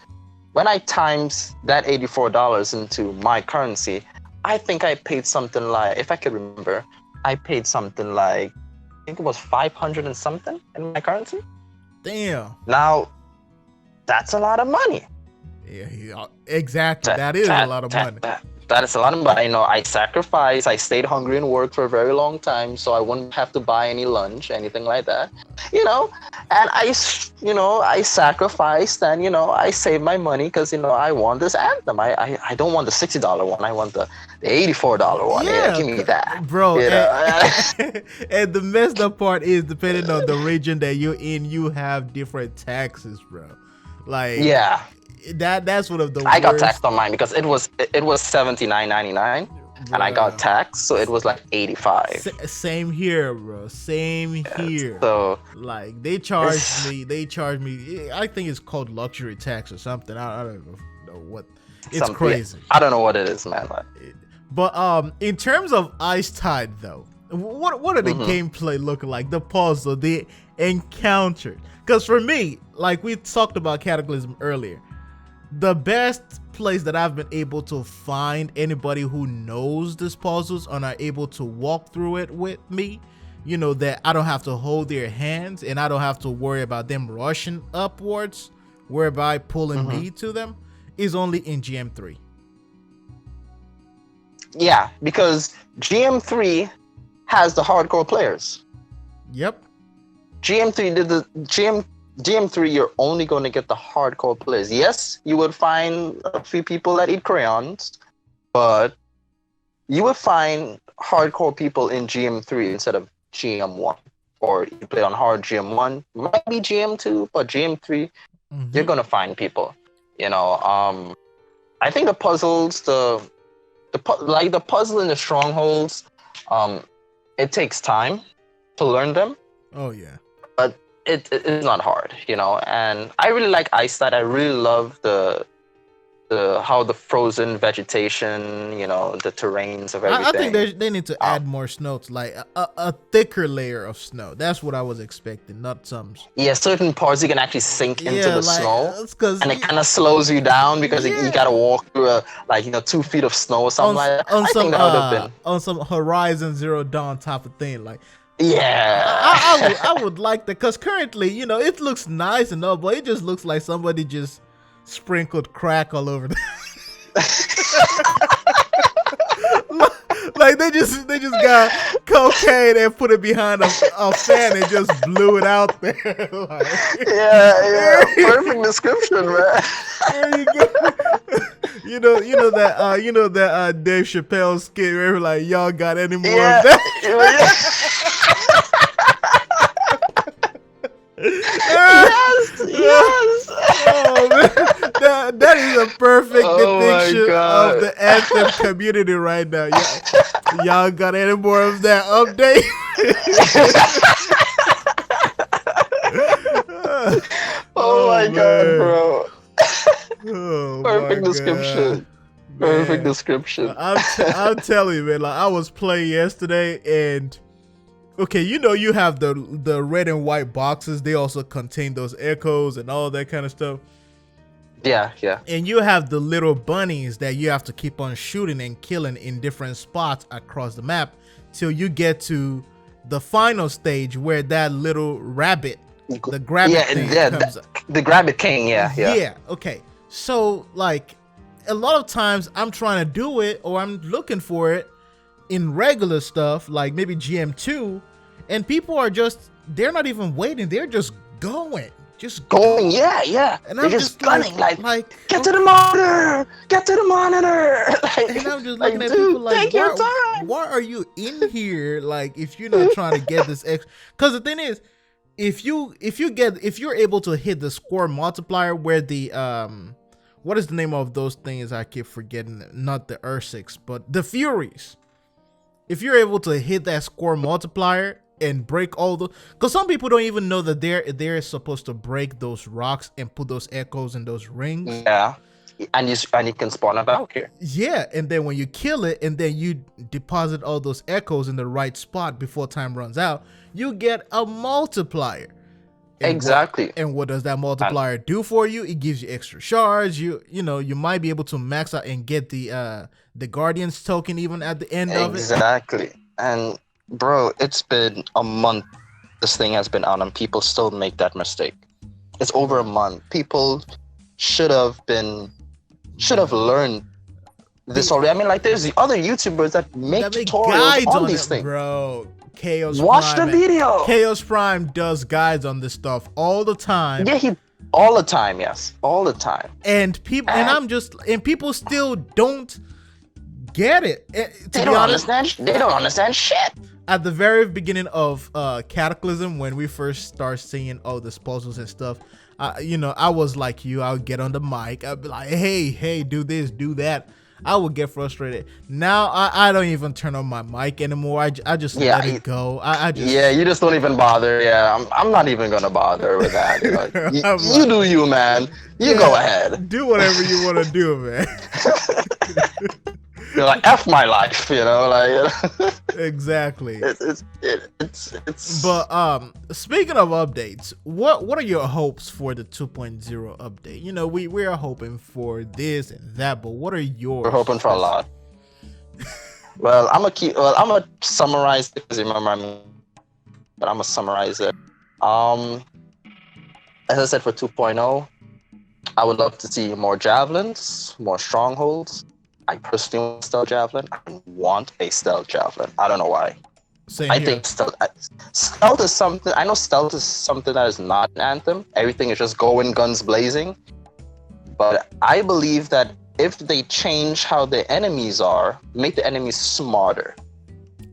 that $84 into my currency, I think I paid something like, if I could remember, I paid something like, I think it was 500 and something in my currency. Damn. Now, that's a lot of money. Yeah, exactly. That is a lot of money. That is a lot of money. I know I sacrificed. I stayed hungry and worked for a very long time, so I wouldn't have to buy any lunch, anything like that. You know, and I sacrificed, and, you know, I saved my money because, you know, I want this Anthem. I don't want the $60 one. I want the $84 one. Yeah, give me that, bro. You know? And the messed up part is, depending on the region that you're in, you have different taxes, bro. Like, yeah. That's one of the I got taxed on mine because it was $79.99, and I got taxed, so it was like $85. Same here, bro. Same here. So like they charged me. I think it's called luxury tax or something. I don't know what. It's crazy. I don't know what it is, man. But in terms of Icetide, though, what are the gameplay looking like? The puzzle, the encounter. Because for me, like we talked about Cataclysm earlier, the best place that I've been able to find anybody who knows these puzzles and are able to walk through it with me, you know, that I don't have to hold their hands and I don't have to worry about them rushing upwards, whereby pulling me to them, is only in GM3. Yeah, because GM3 has the hardcore players. Yep. GM3, you're only going to get the hardcore players. Yes, you would find a few people that eat crayons, but you would find hardcore people in GM3 instead of GM1. Or you play on hard GM1, might be GM2, but GM3, you're going to find people. You know, I think the puzzles, the puzzle in the strongholds, it takes time to learn them. Oh, yeah. But it's not hard, you know, and I really like Icetide. I really love the how the frozen vegetation, you know, the terrains of everything. I think they need to add more snow, like a thicker layer of snow. That's what I was expecting, not some. Yeah, certain parts you can actually sink into the snow, and it kind of slows you down because you gotta walk through 2 feet of snow or something like that. I think that would have been on some Horizon Zero Dawn type of thing, like. Yeah, I would like that, because currently, you know, it looks nice and all, but it just looks like somebody just sprinkled crack all over like they just got cocaine and put it behind a fan and just blew it out there. Like, yeah, perfect description, man. There you go. You know that Dave Chappelle skit where like, y'all got any more of that? Yes. Oh, man. That is a perfect depiction of the Anthem community right now. Y'all got any more of that update? Oh my god, bro. Perfect description. Perfect description. I'm telling you, man. Like, I was playing yesterday, and okay, you know, you have the red and white boxes. They also contain those echoes and all that kind of stuff. Yeah. And you have the little bunnies that you have to keep on shooting and killing in different spots across the map till you get to the final stage where that little rabbit, the rabbit thing comes up. The rabbit king, Yeah, okay. So like a lot of times I'm trying to do it or I'm looking for it in regular stuff like maybe GM2, and people are just, they're not even waiting, they're just going. Yeah. And they're I'm just gunning, like get okay. to the monitor, like, and I'm just looking at people like, take your time. Why are you in here? Like, if you're not trying to get this extra, because the thing is, if you're able to hit the score multiplier where the what is the name of those things? I keep forgetting. Not the Ursics, but the Furies. If you're able to hit that score multiplier and break all the, because some people don't even know that they're supposed to break those rocks and put those echoes in those rings. Yeah, and you can spawn about here. Yeah, and then when you kill it and then you deposit all those echoes in the right spot before time runs out, you get a multiplier. And exactly. What does that multiplier do for you? It gives you extra shards. You might be able to max out and get the Guardian's token even at the end of it. Exactly. And bro, it's been a month this thing has been out and people still make that mistake. It's over a month. People should have learned this already. I mean, like, there's the other YouTubers that make tutorials on these things. Bro, Chaos Watch Prime, the video. Chaos Prime does guides on this stuff all the time. Yeah, all the time, yes. All the time. And people still don't get it. They don't understand shit. At the very beginning of Cataclysm, when we first start seeing all these puzzles and stuff, I was like you. I would get on the mic. I'd be like, hey, do this, do that. I would get frustrated. Now I don't even turn on my mic anymore. I just let it go. You just don't even bother. Yeah, I'm not even gonna bother with that. You do you, man. You go ahead. Do whatever you want to do, man. You're like, F my life, like. Exactly. It's. But speaking of updates, what are your hopes for the 2.0 update? We are hoping for this and that, but what are yours? We're hoping for a lot. Well, I'm gonna summarize it because remember but I'm gonna summarize it. As I said, for 2.0, I would love to see more javelins, more strongholds. I personally want a stealth javelin. I want a stealth javelin. I don't know why. I think stealth is something. I know stealth is something that is not in Anthem. Everything is just going guns blazing. But I believe that if they change how the enemies are, make the enemies smarter.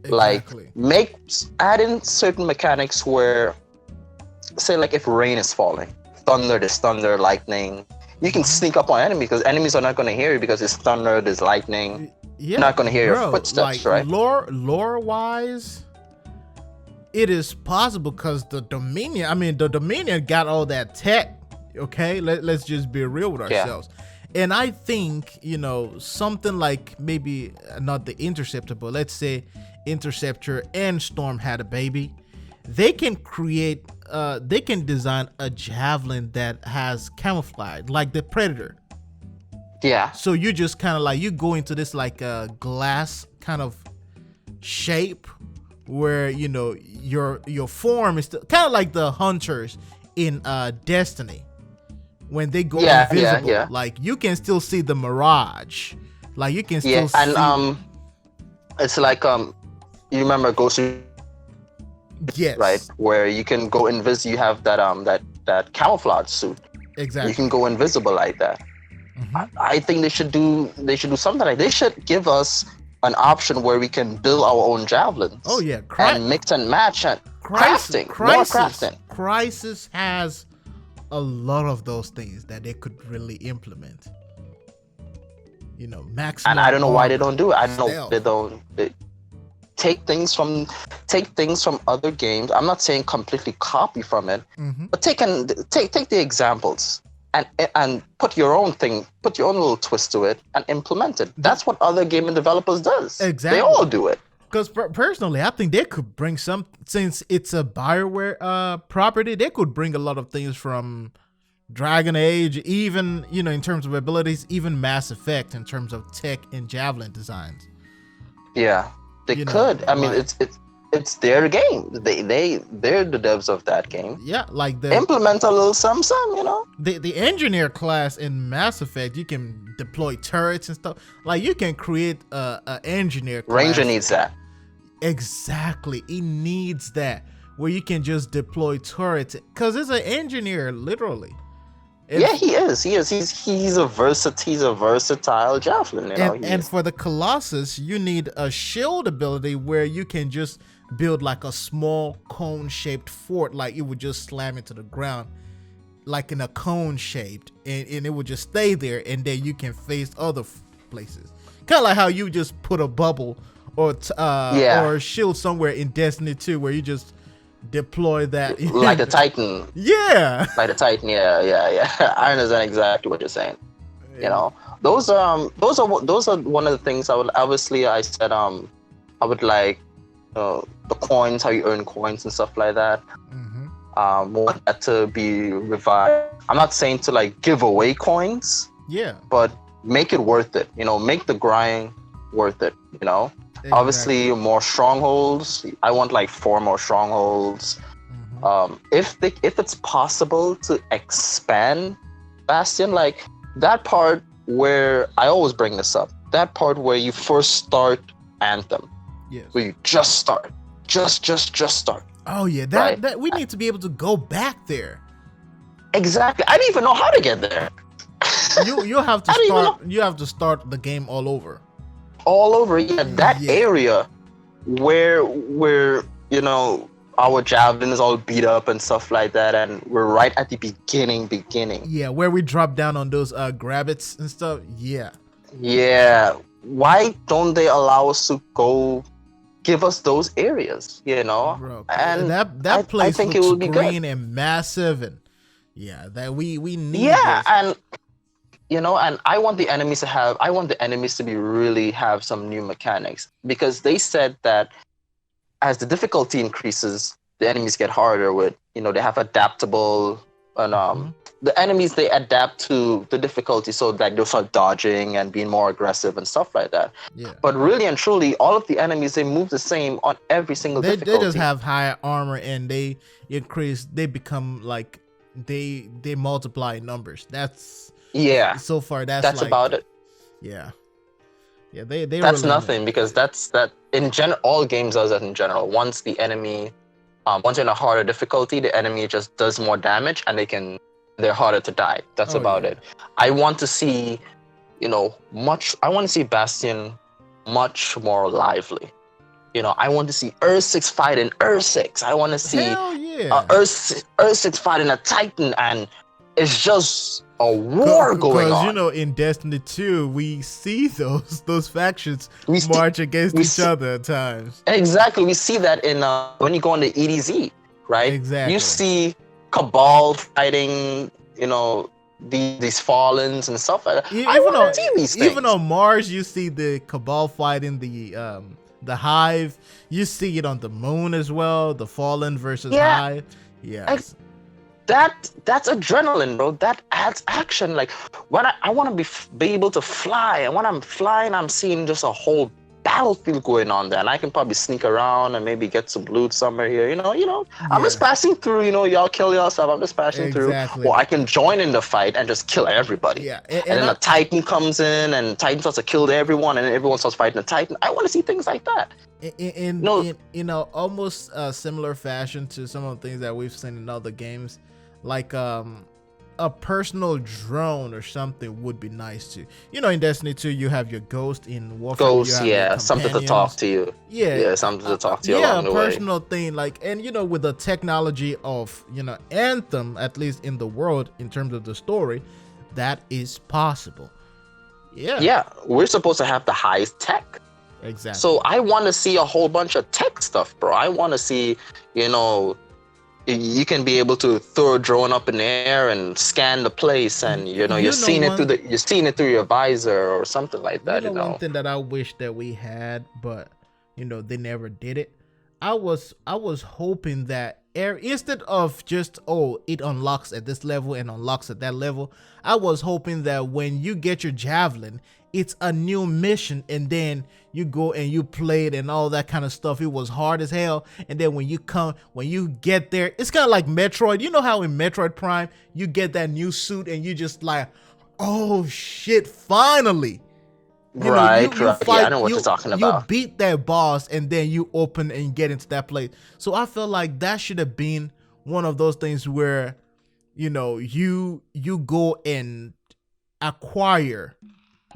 Exactly. Like add in certain mechanics where, say, like if rain is falling, there's thunder, lightning. You can sneak up on enemies because enemies are not going to hear you because it's thunder, there's lightning. Yeah, you're not going to hear your footsteps, right? Lore wise, it is possible because the Dominion got all that tech. Okay, let's just be real with ourselves. Yeah. And I think, something like maybe not the Interceptor, but let's say Interceptor and Storm had a baby. They can design a javelin that has camouflage, like the Predator. Yeah. So you just kind of like, you go into this like a glass kind of shape where, your form is kind of like the hunters in Destiny. When they go invisible, like you can still see the mirage. Like you can still see. And it's like you remember Ghost. Yes. Right, where you can go invisible. You have that camouflage suit. Exactly. You can go invisible like that. Mm-hmm. I think they should do something like, they should give us an option where we can build our own javelins. Oh yeah, and mix and match and crafting. More crafting. Crysis has a lot of those things that they could really implement. Maximum. And I don't know why they don't do it. I know they don't. Take things from other games. I'm not saying completely copy from it, but take the examples and put your own thing, put your own little twist to it and implement it. That's what other gaming developers does. Exactly. They all do it. Because personally, I think they could bring since it's a BioWare property, they could bring a lot of things from Dragon Age, even, in terms of abilities, even Mass Effect in terms of tech and javelin designs. Yeah. They could. I mean, it's their game. They're the devs of that game. Yeah, like the Implement a little something, you know. the engineer class in Mass Effect, you can deploy turrets and stuff. Like you can create a engineer class. Ranger needs that. Exactly, it needs that where you can just deploy turrets because it's an engineer, literally. Yeah, he is. He's a versatile javelin. You know. And for the Colossus, you need a shield ability where you can just build like a small cone-shaped fort, like it would just slam into the ground, like in a cone shaped, and it would just stay there, and then you can face other places. Kind of like how you just put a bubble or a shield somewhere in Destiny 2, where you just deploy that like a Titan. Yeah. Like a Titan. Yeah. I understand exactly what you're saying. You know, those are one of the things I would obviously I said I would like the coins, how you earn coins and stuff like that. Want that to be revived. I'm not saying to like give away coins. Yeah. But make it worth it. You know, make the grind worth it. You know. Exactly. Obviously, more strongholds. I want like 4 more strongholds. If it's possible to expand Bastion, like that part where I always bring this up, that part where you first start Anthem, where you just start, just start. Oh yeah, that we need to be able to go back there. Exactly. I didn't even know how to get there. You have to start. You have to start the game all over. All over, that area where you know our javelin is all beat up and stuff like that, and we're right at the beginning. Yeah, where we drop down on those grabbits and stuff. Yeah. Why don't they allow us to go? Give us those areas, you know. Bro, and that place I think looks it would be green good. and massive, and that we need. Yeah, this. and you know, and I want the enemies to be really have some new mechanics, because they said that as the difficulty increases, the enemies get harder with, you know, they have adaptable and the enemies, they adapt to the difficulty, so like they'll start dodging and being more aggressive and stuff like that. Yeah. But really and truly, all of the enemies, they move the same on every single difficulty. They just have higher armor, and they become like they multiply in numbers. That's so far that's like, about it. Yeah. They that's really nothing, because that in general, all games does that in general. Once the enemy once in a harder difficulty, the enemy just does more damage, and they're harder to die. That's about it. I want to see, you know, I want to see Bastion much more lively. You know, I want to see Ur-6 fighting Ur-6. I want to see Ur-6 fighting a Titan, and it's just a war going on. Because, you know, in Destiny 2, we see those factions march against each other at times. Exactly. We see that in when you go on the EDZ, right? Exactly. You see Cabal fighting, you know, these Fallens and stuff like that. Even on Mars, you see the Cabal fighting the Hive. You see it on the Moon as well, the Fallen versus Hive. Yeah. That's adrenaline, bro. That adds action. Like when I want to be able to fly, and when I'm flying, I'm seeing just a whole battlefield going on there, and I can probably sneak around and maybe get some loot somewhere here. You know, I'm just passing through. You know, y'all kill yourself. I'm just passing through. Or I can join in the fight and just kill everybody. Yeah, and then a Titan comes in, and Titan starts to kill everyone, and then everyone starts fighting the Titan. I want to see things like that. In you know, almost similar fashion to some of the things that we've seen in other games. Like a personal drone or something would be nice too. You know, in Destiny 2, you have your ghost. In Warfare, something to talk to you. Yeah, something to talk to you along the way. Yeah, a personal thing. Like, and you know, with the technology of, you know, Anthem, at least in the world, in terms of the story, that is possible. Yeah, we're supposed to have the highest tech. Exactly. So I want to see a whole bunch of tech stuff, bro. I want to see, you know, you can be able to throw a drone up in the air and scan the place, and you're seeing it through your visor or something like that. One thing that I wish that we had, but you know, they never did it. I was hoping that instead of just it unlocks at this level and unlocks at that level, I was hoping that when you get your javelin, it's a new mission, and then you go and you play it and all that kind of stuff. It was hard as hell, and then when you get there, it's kind of like Metroid. You know how in Metroid Prime you get that new suit and you just like, oh shit, finally. Right. Yeah, I know what you're talking about. You beat that boss and then you open and get into that place. So I feel like that should have been one of those things where, you go and acquire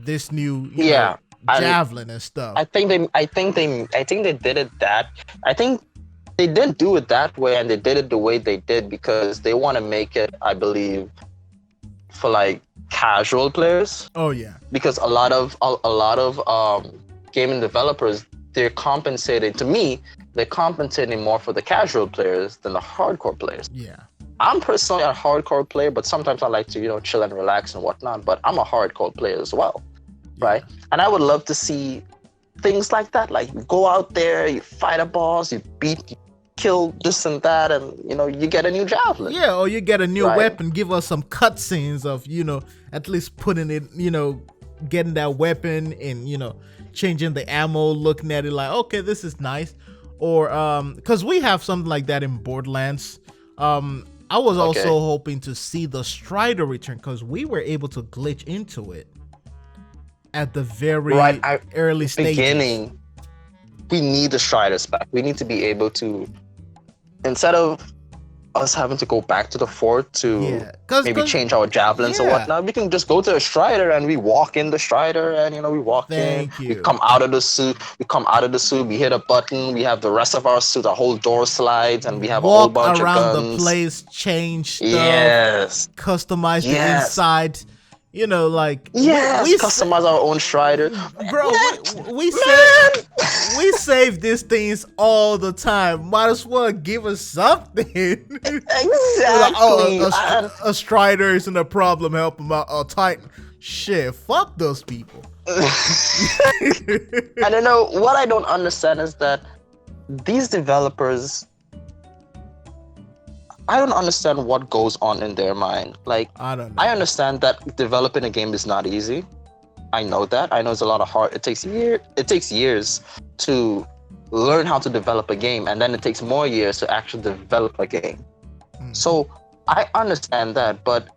this new javelin and stuff. I think they did it that. I think they didn't do it that way, and they did it the way they did because they want to make it, I believe, for like casual players. Oh yeah. Because a lot of gaming developers, they're compensating more for the casual players than the hardcore players. Yeah. I'm personally a hardcore player, but sometimes I like to, chill and relax and whatnot. But I'm a hardcore player as well, right? And I would love to see things like that. Like you go out there, you fight a boss, you kill this and that, and you get a new javelin. Yeah, or you get a new weapon. Give us some cutscenes of at least putting it, getting that weapon and changing the ammo, looking at it like, okay, this is nice. Or because we have something like that in Borderlands. I was also hoping to see the Strider return because we were able to glitch into it at the very early stages. Beginning. We need the Striders back. We need to be able to, instead of us having to go back to the fort to maybe change our javelins or whatnot, we can just go to a Strider and we walk in the Strider and we walk in. We come out of the suit. We hit a button. We have the rest of our suit. Our whole door slides and we have a whole bunch of guns. Walk around the place, change stuff, customize the inside. We customize our own Strider. Bro, we save these things all the time. Might as well give us something. Exactly. A Strider isn't a problem. Help them out. A Titan. Shit, fuck those people. I don't know. What I don't understand is that these developers, I don't understand what goes on in their mind. Like, I don't know. I understand that developing a game is not easy. I know that. I know it's a lot of hard. It takes years to learn how to develop a game, and then it takes more years to actually develop a game. So I understand that, but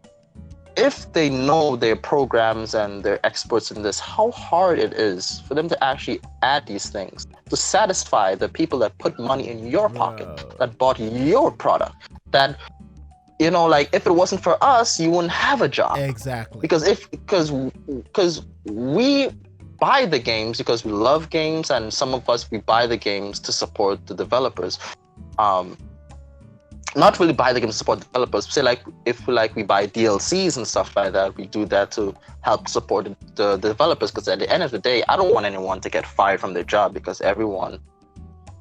if they know their programs and they're experts in this, how hard it is for them to actually add these things to satisfy the people that put money in your pocket, that bought your product, that, if it wasn't for us, you wouldn't have a job. Exactly. Because we buy the games because we love games, and some of us, we buy the games to support the developers. Not really buy the games to support developers. Say if we buy DLCs and stuff like that, we do that to help support the developers. Because at the end of the day, I don't want anyone to get fired from their job because everyone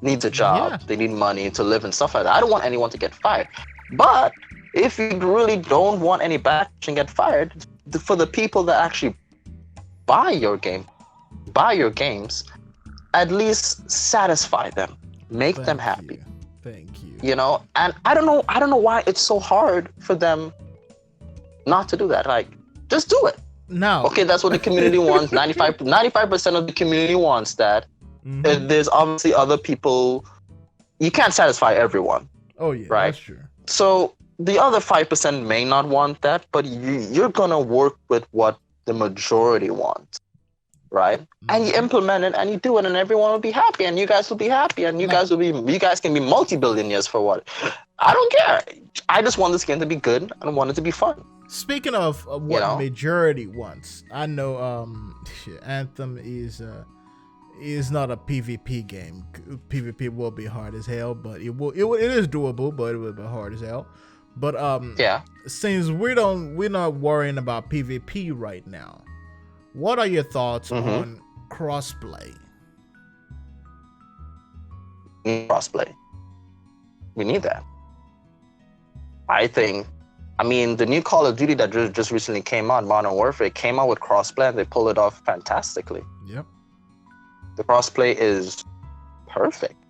needs a job. Yeah. They need money to live and stuff like that. I don't want anyone to get fired. But if you really don't want any backlash and get fired, for the people that actually buy your games, at least satisfy them, make them happy. Thank you. And I don't know why it's so hard for them not to do that. Like, just do it. No. Okay, that's what the community wants. 95% of the community wants that. Mm-hmm. There's obviously other people. You can't satisfy everyone. Oh yeah, right? That's true. So the other 5% may not want that, but you're gonna work with what the majority wants. Right? And you implement it and you do it and everyone will be happy and you guys will be happy and you guys can be multi-billionaires for what? I don't care. I just want this game to be good. I want it to be fun. Speaking of what majority wants, I know Anthem is not a PvP game. PvP will be hard as hell, but it is doable, but it will be hard as hell. But since we're not worrying about PvP right now, what are your thoughts on crossplay? Crossplay. We need that. I mean, the new Call of Duty that just recently came out, Modern Warfare, came out with crossplay and they pulled it off fantastically. Yep. The crossplay is perfect.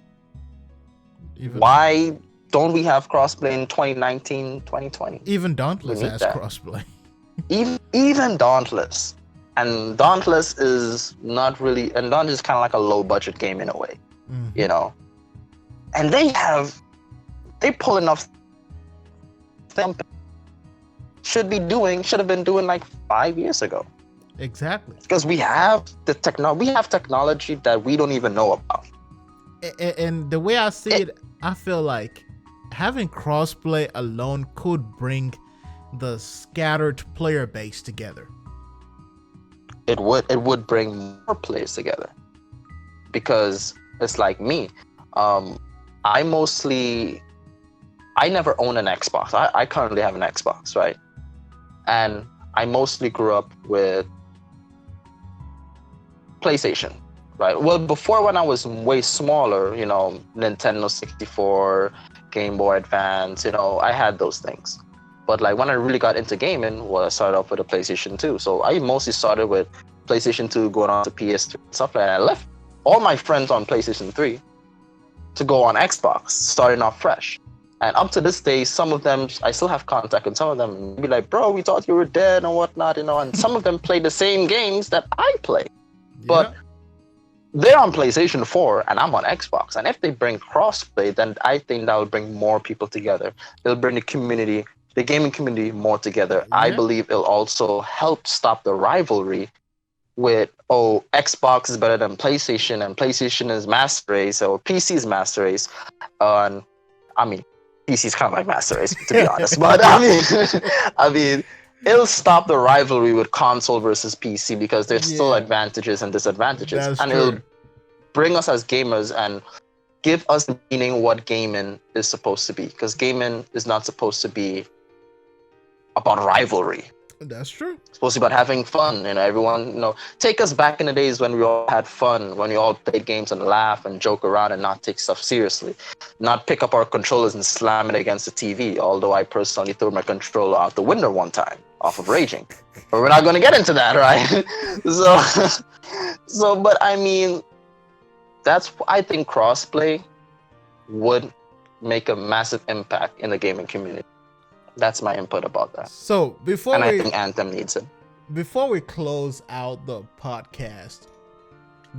Why don't we have crossplay in 2019, 2020? Even Dauntless We need has that. crossplay. Even Dauntless. And Dauntless is not really, and Dauntless is kind of like a low budget game in a way, you know. And they pull enough them should have been doing like 5 years ago. Exactly. Because we have technology that we don't even know about. And the way I see it, I feel like having crossplay alone could bring the scattered player base together. It would bring more players together, because it's like me. I never own an Xbox. I currently have an Xbox, right? And I mostly grew up with PlayStation, right? Well, before, when I was way smaller, you know, Nintendo 64, Game Boy Advance, you know, I had those things. But like when I really got into gaming, well, I started off with a PlayStation 2. So I mostly started with PlayStation 2, going on to PS3, stuff like that. I left all my friends on PlayStation 3 to go on Xbox, starting off fresh. And up to this day, some of them, I still have contact with some of them, and be like, bro, we thought you were dead and whatnot, you know, and some of them play the same games that I play. Yeah. But they're on PlayStation 4 and I'm on Xbox. And if they bring crossplay, then I think that will bring more people together. It'll bring the gaming community more together. Yeah. I believe it'll also help stop the rivalry with, oh, Xbox is better than PlayStation and PlayStation is master race, or PC is master race. I mean, PC is kind of like master race, to be honest. But I mean, it'll stop the rivalry with console versus PC, because there's still advantages and disadvantages. That's and true. It'll bring us as gamers and give us the meaning what gaming is supposed to be. Because gaming is not supposed to be about rivalry. That's true. It's supposed to be about having fun. You know, everyone, you know, take us back in the days when we all had fun, when we all played games and laugh and joke around and not take stuff seriously. Not pick up our controllers and slam it against the TV. Although I personally threw my controller out the window one time off of raging. But we're not going to get into that, right? But I mean, I think crossplay would make a massive impact in the gaming community. That's my input about that. So I think Anthem needs it. Before we close out the podcast,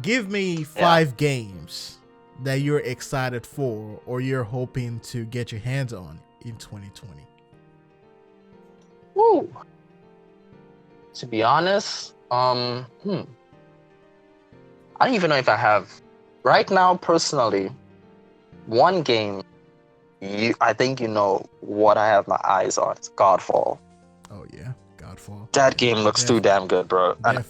give me 5 games that you're excited for or you're hoping to get your hands on in 2020. Woo. To be honest, I don't even know if I have. Right now, personally, one game, I think you know what I have my eyes on. It's Godfall. Oh yeah, Godfall. That game looks too damn good, bro. And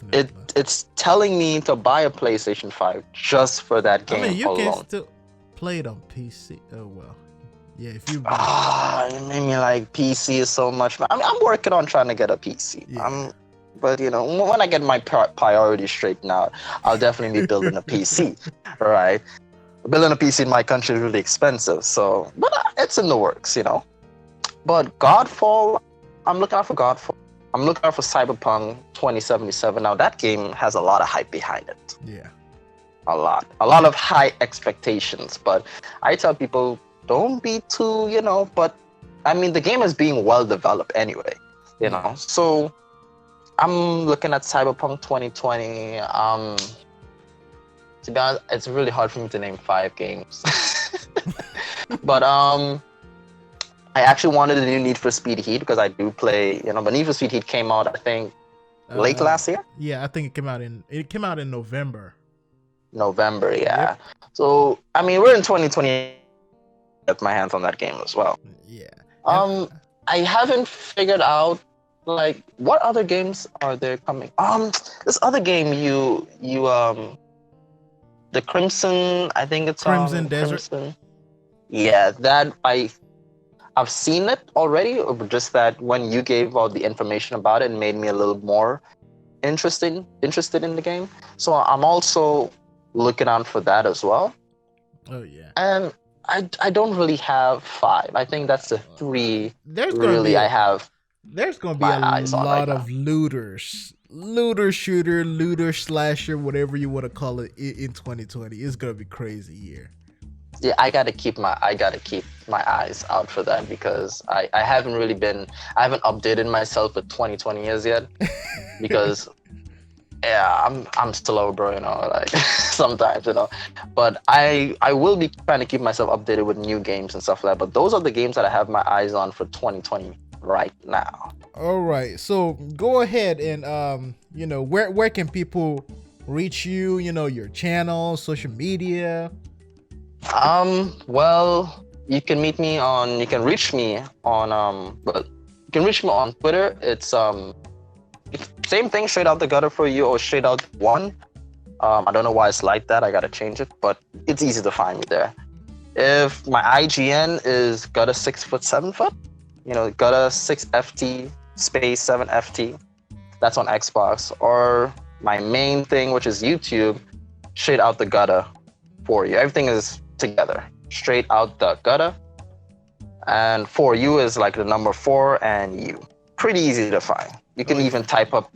it's telling me to buy a PlayStation 5 just for that game alone. I mean, you can still play it on PC. Oh well, yeah. If you it made me like PC is so much. I'm working on trying to get a PC. Yeah. But you know, when I get my priorities straightened out, I'll definitely be building a PC, right? Building a PC in my country is really expensive, so but it's in the works, you know. But Godfall, I'm looking out for Godfall. I'm looking out for Cyberpunk 2077. Now that game has a lot of hype behind it. Yeah. A lot of high expectations. But I tell people, don't be too, you know. But I mean, the game is being well developed anyway, you know. So I'm looking at Cyberpunk 2020. To be honest, it's really hard for me to name 5 games. But I actually wanted a new Need for Speed Heat, because I do play, you know, but Need for Speed Heat came out, I think, late last year? Yeah, I think it came out in November. November, yeah. Yep. So, I mean, we're in 2020. Get my hands on that game as well. Yeah. I haven't figured out, like, what other games are there coming? This other game the Crimson, I think it's Crimson Desert. Crimson. Yeah, that I've seen it already, or just that when you gave all the information about it made me a little more interested in the game. So I'm also looking out for that as well. Oh yeah. And I don't really have 5. I think that's the 3 There's gonna be a lot of looters. Looter shooter, looter slasher, whatever you want to call it, in 2020. It's gonna be crazy year. Yeah, I gotta keep my eyes out for that because I haven't updated myself with 2020 years yet because yeah, I'm slow, bro, like sometimes, but I will be trying to keep myself updated with new games and stuff like that. But those are the games that I have my eyes on for 2020 right now. All right, so go ahead and where can people reach you? Your channel, social media. Well, you can reach me on Twitter. It's same thing, straight out the gutter for you, or straight out one. I don't know why it's like that. I gotta change it, but it's easy to find me there. If my IGN is gutter 6 foot 7 foot, gutter 6FT space 7FT. That's on Xbox. Or my main thing, which is YouTube, straight out the gutter for you. Everything is together, straight out the gutter. And for you is like the number 4 and you. Pretty easy to find. You can even type up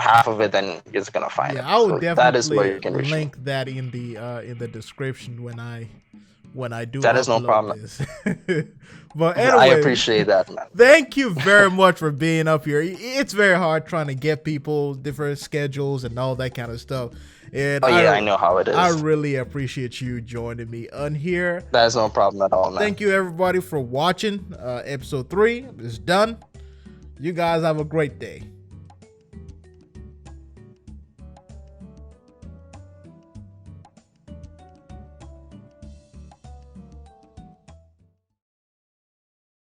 half of it, then you're just gonna find it. I would definitely that is where you can link that in the description when I do. That is no problem. This. But anyway, I appreciate that, man. Thank you very much for being up here. It's very hard trying to get people different schedules and all that kind of stuff. And I know how it is. I really appreciate you joining me on here. That's no problem at all, man. Thank you everybody for watching. Episode 3 is done. You guys have a great day.